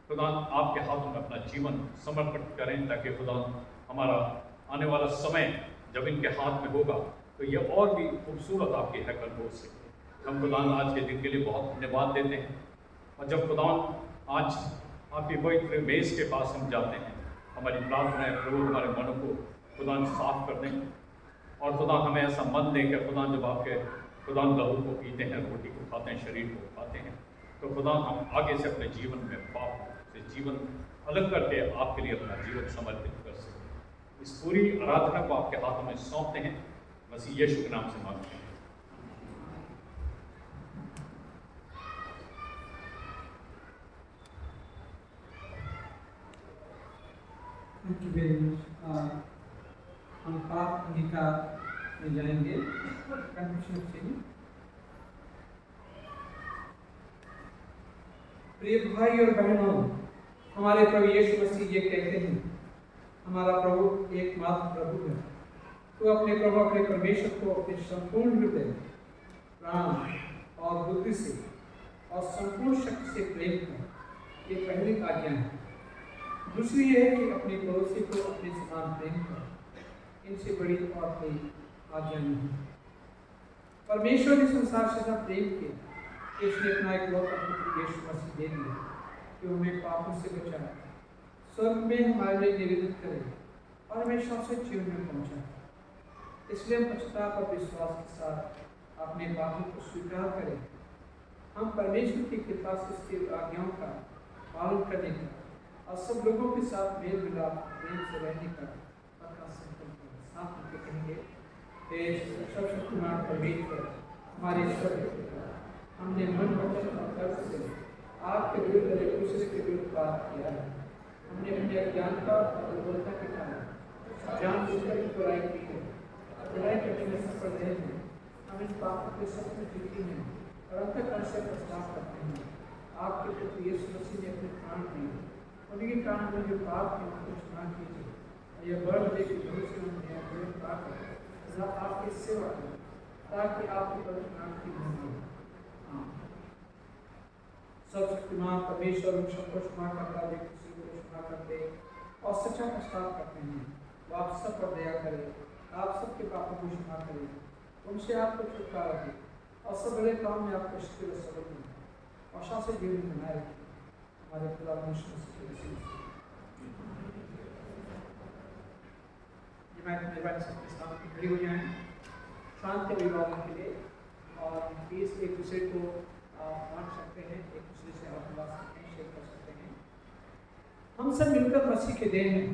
खुदा आपके हाथों में अपना जीवन समर्पित करें ताकि खुदा हमारा आने वाला समय जब इनके हाथ में होगा तो ये और भी खूबसूरत आपकी हैकल हो सके। हम खुदा आज के दिन के लिए बहुत धन्यवाद देते हैं और जब खुदा आज आपकी पवित्र मेज़ के पास हम जाते हैं, हमारी प्रार्थना है प्रभु हमारे मनों को खुदा साफ कर दें और खुदा हमें ऐसा मन दें कि खुदा जब आपके खुदा लहू को पीते हैं, रोटी को खाते हैं, शरीर को खाते हैं, तो खुदा हम आगे से अपने जीवन में पाप से जीवन अलग करके आपके लिए अपना जीवन समर्पित कर सकें। इस पूरी आराधना को आपके हाथों में सौंपते हैं, मसीह यीशु के नाम से मांगते हैं। Thank you very much. हम पाप अंगीकार में जाएंगे। कंफेशन से प्रिय भाई और बहनों, हमारे प्रभु यीशु मसीह ये कहते हैं, हमारा प्रभु एकमात्र प्रभु है। तो अपने प्रभु अपने परमेश्वर को अपने संपूर्ण हृदय, प्राण और बुद्धि से और संपूर्ण शक्ति से प्रेम कर, ये पहली आज्ञा है। दूसरी ये है कि अपने पड़ोसी को अपने समान प्रेम कर। इनसे बड़ी और कोई आज्ञा नहीं। परमेश्वर ने संसार से इतना प्रेम किया, इसने अपना एक लौता पुत्र यीशु मसीह दे दिया कि हमें पापों से बचाए, स्वर्ग में हमारे लिए निवेदित करे और हमें शाश्वत जीवन में पहुंचाए। इसलिए हम पश्चाताप और विश्वास के साथ अपने पापों को स्वीकार करें। हम परमेश्वर की कृपा से इसकी आज्ञाओं का पालन करने का और सब लोगों के साथ मेल मिलाप प्रेम से रहने का पक्का संकल्प करें। साथ मिलकर कहेंगे, हे सर्वशक्तिमान परमेश्वर हमारे ईश्वर, हमने मन वचन और कर्म से आपके विरुद्ध एक दूसरे के विरुद्ध बात किया है। हमने अपनी अज्ञानता और दुर्बलता के कारण जानबूझकर की बुराई की है। बुराई करने में सफल रहे हैं। हम इन पापों के सच में जीती हैं और अंतःकरण से पश्चाताप करते हैं। आपके पुत्र यीशु मसीह ने अपने प्राण दिए, उनके कारण में जो पाप है उनको क्षमा कीजिए और यह बड़ दे कि भविष्य में न्याय पाकर आपकी सेवा करें ताकि आपकी पवित्र नाम की महिमा हो। सर्वशक्तिमान परमेश्वर उन सबको क्षमा करता है, किसी को क्षमा करते और सच्चा पश्चाताप करते हैं। वो आप सब पर दया करे, आप सबके पापों को क्षमा करे, उनसे आपको छुटकारा दे और सब बड़े काम में आपको शक्ति और सबक मिले और शासन जीवन बनाए रखे हमारे खुदा मनुष्य सबके सामने खड़ी हो जाएं शांति अभिवादन के लिए और प्लीज एक दूसरे को बांट सकते हैं, एक दूसरे से आशीर्वाद सकते हैं, शेयर कर सकते हैं। हम सब मिलकर मसीह के देह हैं,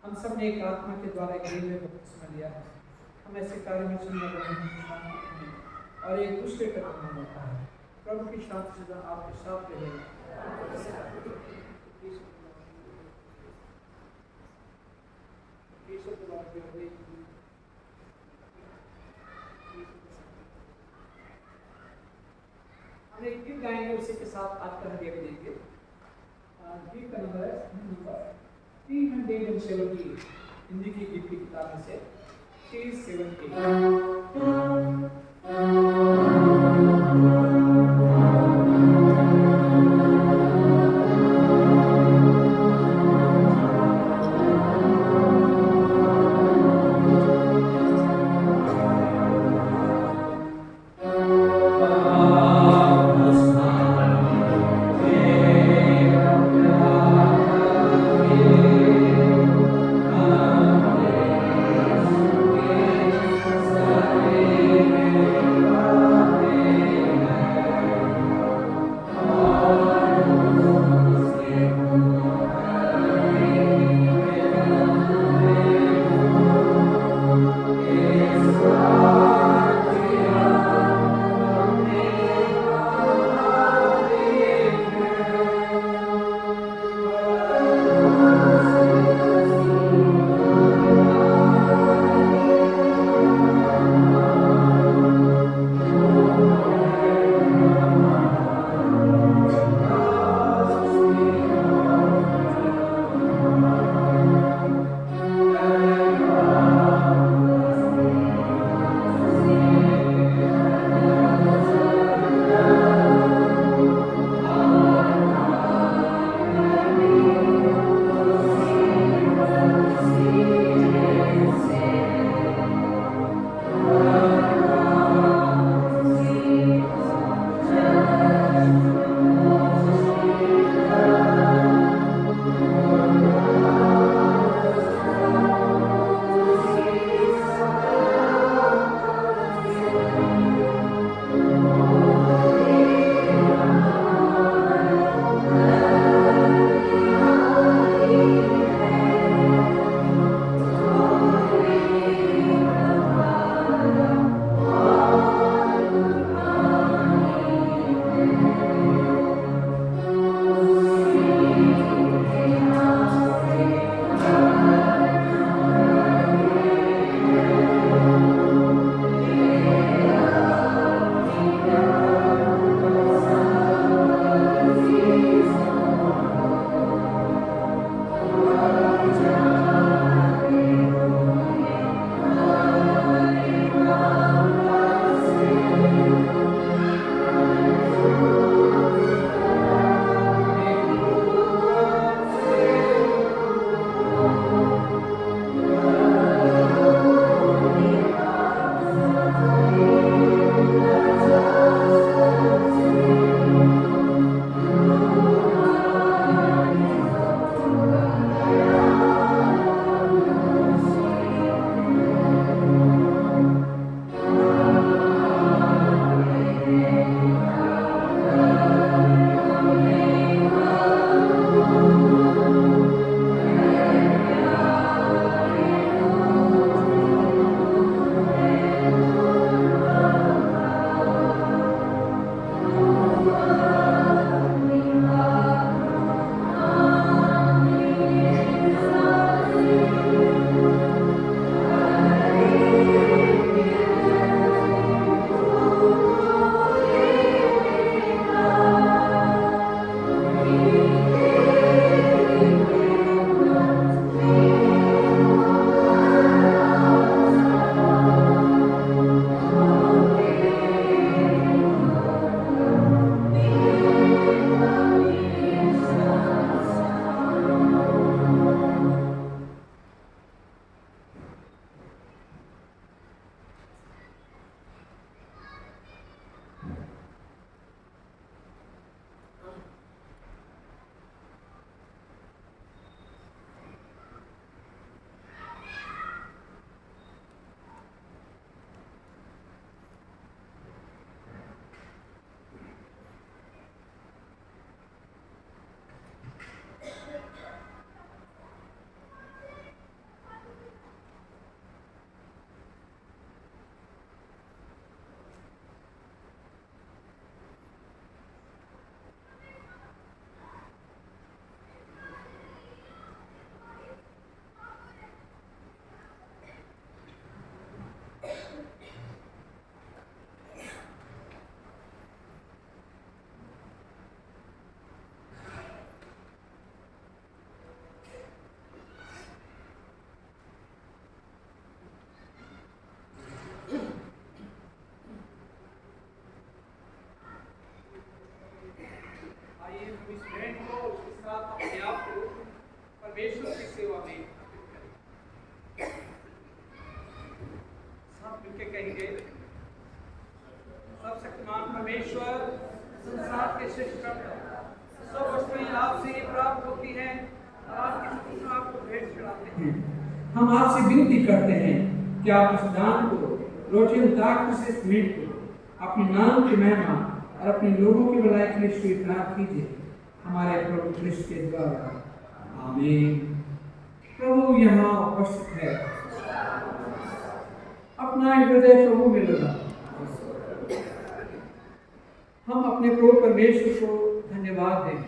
हम सब ने एक आत्मा के द्वारा एक देह में बपतिस्मा लिया है। हम ऐसे कार्य में संलग्न हैं और एक दूसरे का काम होता है। प्रभु की शांति सदा आपके साथ रहे। हम एक गीत गाएंगे, उसी के साथ आज का हदिया देंगे। गीत का नंबर है 370, हिंदी की गीत की किताब में से 370। सब वस्तुएं आपसे ही प्राप्त होती हैं और आपकी स्तुति आपको भेंट चढ़ाते हैं। हम आपसे विनती करते हैं कि आप इस दान को रोटी और दाख से समेट को अपने नाम की महिमा और अपने लोगों की भलाई के लिए स्वीकार कीजिए, हमारे प्रभु क्रिस्त के द्वारा। आमीन। प्रभु यहाँ उपस्थित है, अपना हृदय प्रभु में लगा। हम अपने प्रभु परमेश्वर को धन्यवाद दें।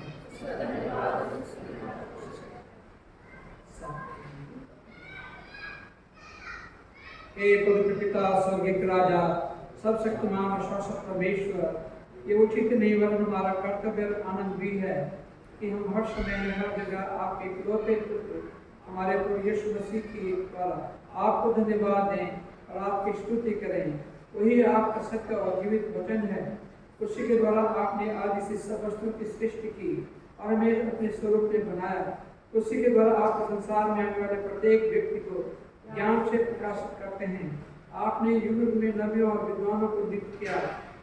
हे पवित्र पिता, स्वर्गीय राजा, सब शक्तिमान और शाश्वत परमेश्वर, ये उचित नहीं वरन हमारा कर्तव्य और आनंद भी है कि हम हर समय हर जगह आपके इकलौते पुत्र हमारे प्रभु यीशु मसीह के द्वारा आपको धन्यवाद दें और आपकी स्तुति करें। वही आपका सत्य और जीवित वचन है। उसी के द्वारा आपने आदि से सब वस्तुओं की सृष्टि की और हमें अपने स्वरूप में बनाया। उसी के द्वारा आप संसार में आने वाले प्रत्येक व्यक्ति को ज्ञान से प्रकाशित करते हैं। आपने युग युग में नबियों और विद्वानों को नियुक्त किया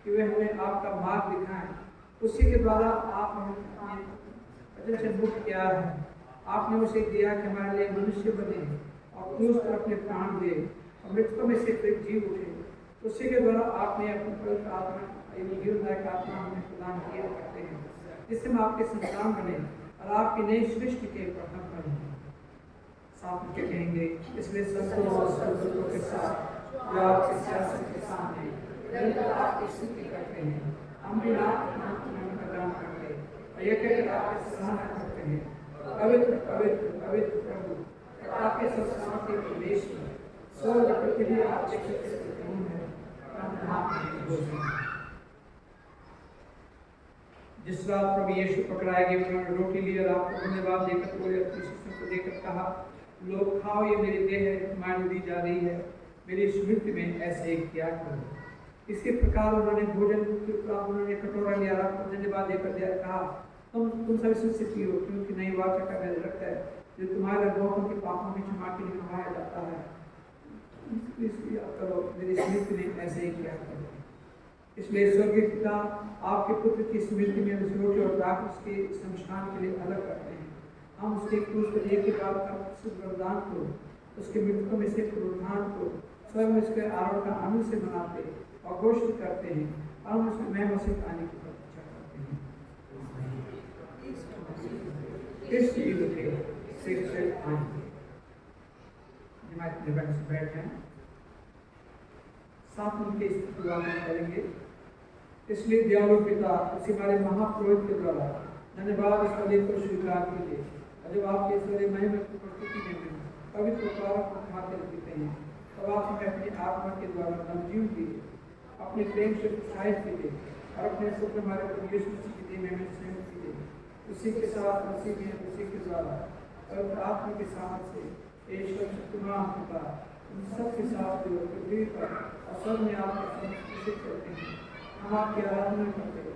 कि वे हमें आपका मार्ग दिखाएं। उसी के द्वारा आप हमें वचन से मुक्त किया है। आपने उसे दिया कि हमारे लिए मनुष्य बने और क्रूस पर अपने प्राण दिए और मृतकों में से फिर जी उठे। उसी के द्वारा आपने अपनी पवित्र आत्मा जीवनदायक आत्मा हमें प्रदान किया करते हैं, जिससे हम आपके संतान बने और आपकी नई सृष्टि के प्रथम बने। साथ में कहेंगे, इसलिए संतों और संतों के साथ जो आपके सियासत के सामने निरंतर आपकी स्तुति करते हैं, हम भी आपका प्रदान करते हैं और यह कहकर आपकी सराहना करते हैं, पवित्र पवित्र पवित्र प्रभु आपके संस्थान के प्रदेश में स्वर्ग पृथ्वी आपके क्षेत्र से पूर्ण है। जिस रात प्रभु यीशु पकड़ाए गए, उन्होंने रोटी ली और आपको धन्यवाद देकर पूरे अपने शिष्यों को देकर कहा, लोग खाओ, ये मेरी देह है, तुम्हारी दी जा रही है, मेरी स्मृति में ऐसे ही किया करो। इसी प्रकार उन्होंने भोजन के उपरांत उन्होंने कटोरा लिया, आपको धन्यवाद देकर दिया, कहा, तुम सब इससे पियो, क्योंकि नई वाचा का मेरा रक्त है जो तुम्हारे बहुतों के पापों की क्षमा के लिए नहाया जाता है। करो, मेरी स्मृति में ऐसे ही किया करो। इसलिए स्वर्गीय पिता आपके पुत्र की स्मृति में उस रोटी और दाख उसके शमशान के लिए अलग करते हैं। हम उसके क्रूस पर एक के बाद वरदान को, उसके मृतकों में से पुनरुत्थान को स्वयं उसके आरोप का आनंद से मनाते और घोषित करते हैं और हम उसमें महिमा से आने की प्रतीक्षा करते हैं। इस ईद के सिर से आएंगे, बैठ जाएं, साथ मिलकर इस दुआ करेंगे। इसलिए दयालु पिता, उसी हमारे महापुरोहित के द्वारा धन्यवाद इस फल को स्वीकार कीजिए और जब आपके ईश्वरीय महिमा की प्रस्तुति में पवित्र उपहार को खाते पीते हैं, तब आप हमें अपनी आत्मा के द्वारा नवजीवन कीजिए, अपने प्रेम से उत्साहित कीजिए और अपने पुत्र हमारे प्रभु यीशु मसीह की देह में हमें संयोग कीजिए। उसी के साथ, उसी में, उसी के द्वारा पवित्र आत्मा के साथ से ईश्वर शक्तिमान पिता उन सबके साथ जो पृथ्वी पर और स्वर्ग में आपको समर्पित करते हैं, हम आपकी आराधना करते हैं,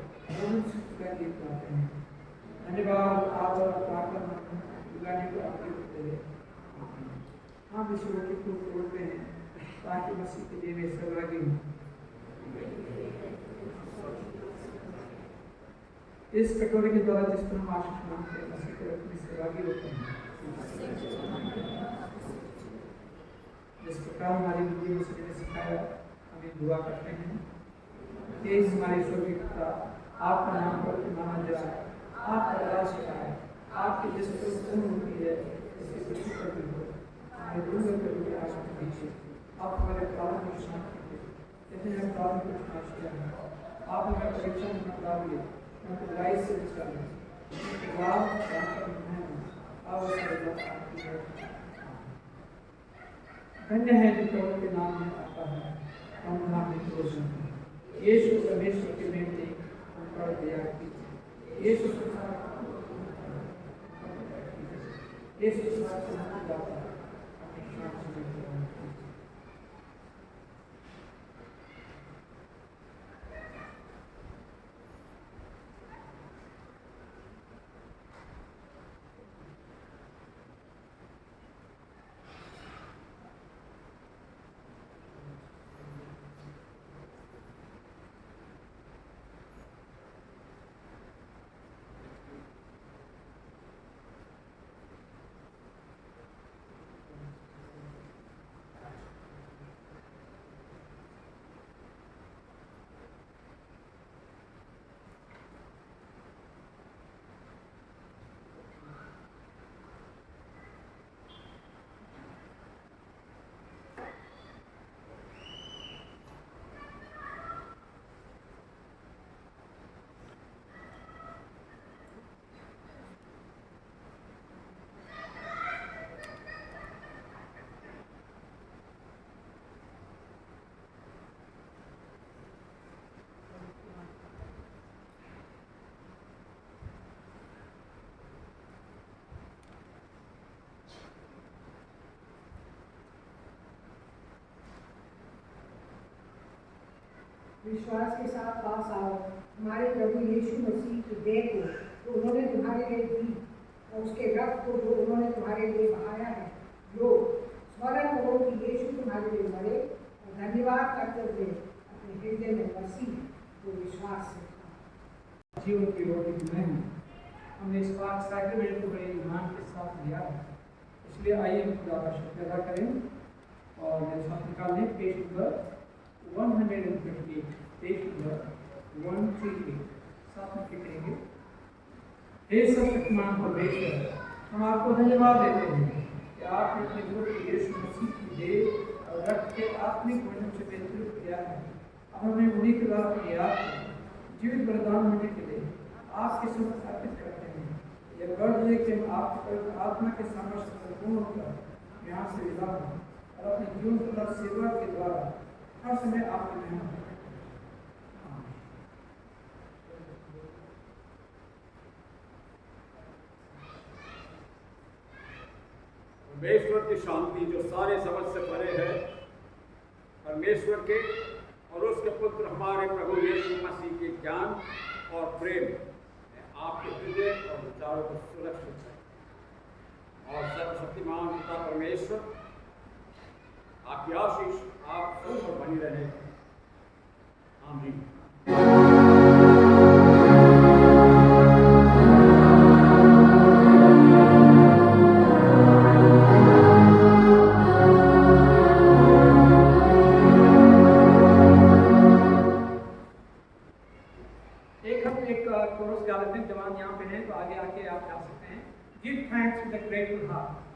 करते हैं। धन्यवाद, आदर और प्रार्थना दिलाने को आपके होते हैं। हम इस रोटी को तोड़ते हैं ताकि मसीह के लिए वे सहभागी हों। इस कटोरे के द्वारा जिस पर हम आशीष मांगते हैं, मसीह के रक्त में सहभागी होते हैं। जिस प्रकार हमारी बुद्धि मसीह ने सिखाया, हमें दुआ करते हैं कि हमारे स्वर्गीय पिता, आपका नाम पवित्र माना जाए, आपका राज आए, आपकी जिस पूर्ण होती है इसकी पृथ्वी पर भी हो। हमारे दूर कर आशीष दीजिए, आप हमारे प्राणों को शांत कीजिए, जैसे हम प्राणों को नाश किया है। आप हमें परीक्षा में न डालिए, उनको बुराई से बचाइए, उनके लाभ धन्य है जो प्रभु के नाम में आता है, हम नाम में रोशन है। यीशु परमेश्वर के बेटे हम पर दया कीजिए। यीशु के साथ विश्वास के साथ पास आओ। हमारे प्रभु यीशु मसीह की देह को जो उन्होंने तुम्हारे लिए दी और उसके रक्त को जो उन्होंने तुम्हारे लिए बहाया है, जो स्मरण करो कि यीशु तुम्हारे लिए मरे और धन्यवाद करते हुए अपने हृदय में बसी तो विश्वास से खाओ। जीवन की रोटी मैं हूँ। हमने इस बात सैक्रेमेंट को बड़े ईमान के साथ लिया है, इसलिए आइए हम खुदा का शुक्र अदा करें और मेरे साथ निकाल लें पेज नंबर 158, पेज नंबर 138 साथ में लिखेंगे। हे सर्वशक्तिमान परमेश्वर, हम आपको धन्यवाद देते हैं कि आपने अपने पुत्र यीशु मसीह की देह और रक्त के आत्मिक भोजन से बेहतर किया है। अब हमें उन्हीं के द्वारा याद जीवित बलिदान होने के लिए आपके समक्ष अर्पित करते हैं। यह गर्व है कि हम आपके पवित्र आत्मा के सामर्थ्य से संपूर्ण होकर यहाँ से विदा हों और अपने जीवन तथा सेवा के द्वारा हर समय आपकी मेहनत करें। परमेश्वर की शांति जो सारे समझ से परे है, परमेश्वर के और उसके पुत्र हमारे प्रभु यीशु मसीह के ज्ञान और प्रेम आपके हृदय और विचारों को सुरक्षित है। और सर्वशक्तिमान पिता परमेश्वर आपकी आशीष आप सब पर बनी रहे। आमीन। कोरस गा लेते हैं। जवान यहाँ पे हैं तो आगे आके आप गा सकते हैं। Give thanks with a grateful heart.